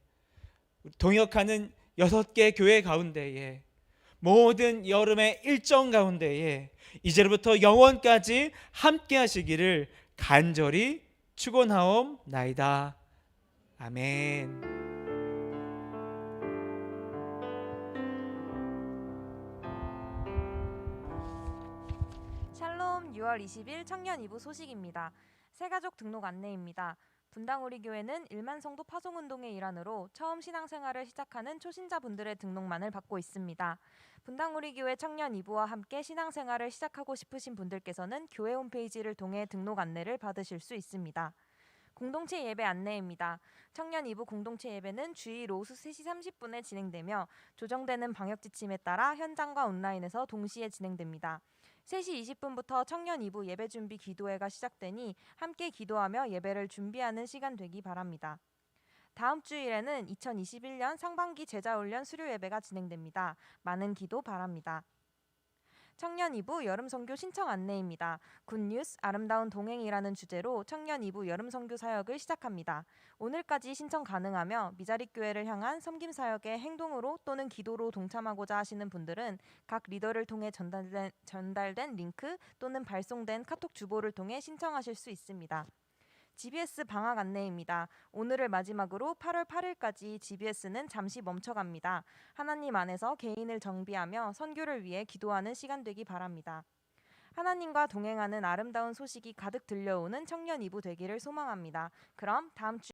동역하는 6개 교회 가운데에 모든 여름의 일정 가운데에 이제로부터 영원까지 함께 하시기를 간절히 축원하옵나이다. 아멘. 샬롬 6월 20일 청년 2부 소식입니다. 새가족 등록 안내입니다. 분당 우리 교회는 1만 성도 파송운동의 일환으로 처음 신앙생활을 시작하는 초신자분들의 등록만을 받고 있습니다. 분당 우리 교회 청년 2부와 함께 신앙생활을 시작하고 싶으신 분들께서는 교회 홈페이지를 통해 등록 안내를 받으실 수 있습니다. 공동체 예배 안내입니다. 청년 2부 공동체 예배는 주일 오후 3시 30분에 진행되며 조정되는 방역 지침에 따라 현장과 온라인에서 동시에 진행됩니다. 3시 20분부터 청년 2부 예배 준비 기도회가 시작되니 함께 기도하며 예배를 준비하는 시간 되기 바랍니다. 다음 주일에는 2021년 상반기 제자훈련 수료 예배가 진행됩니다. 많은 기도 바랍니다. 청년 2부 여름 선교 신청 안내입니다. 굿뉴스 아름다운 동행이라는 주제로 청년 2부 여름 선교 사역을 시작합니다. 오늘까지 신청 가능하며 미자립 교회를 향한 섬김 사역의 행동으로 또는 기도로 동참하고자 하시는 분들은 각 리더를 통해 전달된 링크 또는 발송된 카톡 주보를 통해 신청하실 수 있습니다. GBS 방학 안내입니다. 오늘을 마지막으로 8월 8일까지 GBS는 잠시 멈춰갑니다. 하나님 안에서 개인을 정비하며 선교를 위해 기도하는 시간 되기 바랍니다. 하나님과 동행하는 아름다운 소식이 가득 들려오는 청년 2부 되기를 소망합니다. 그럼 다음 주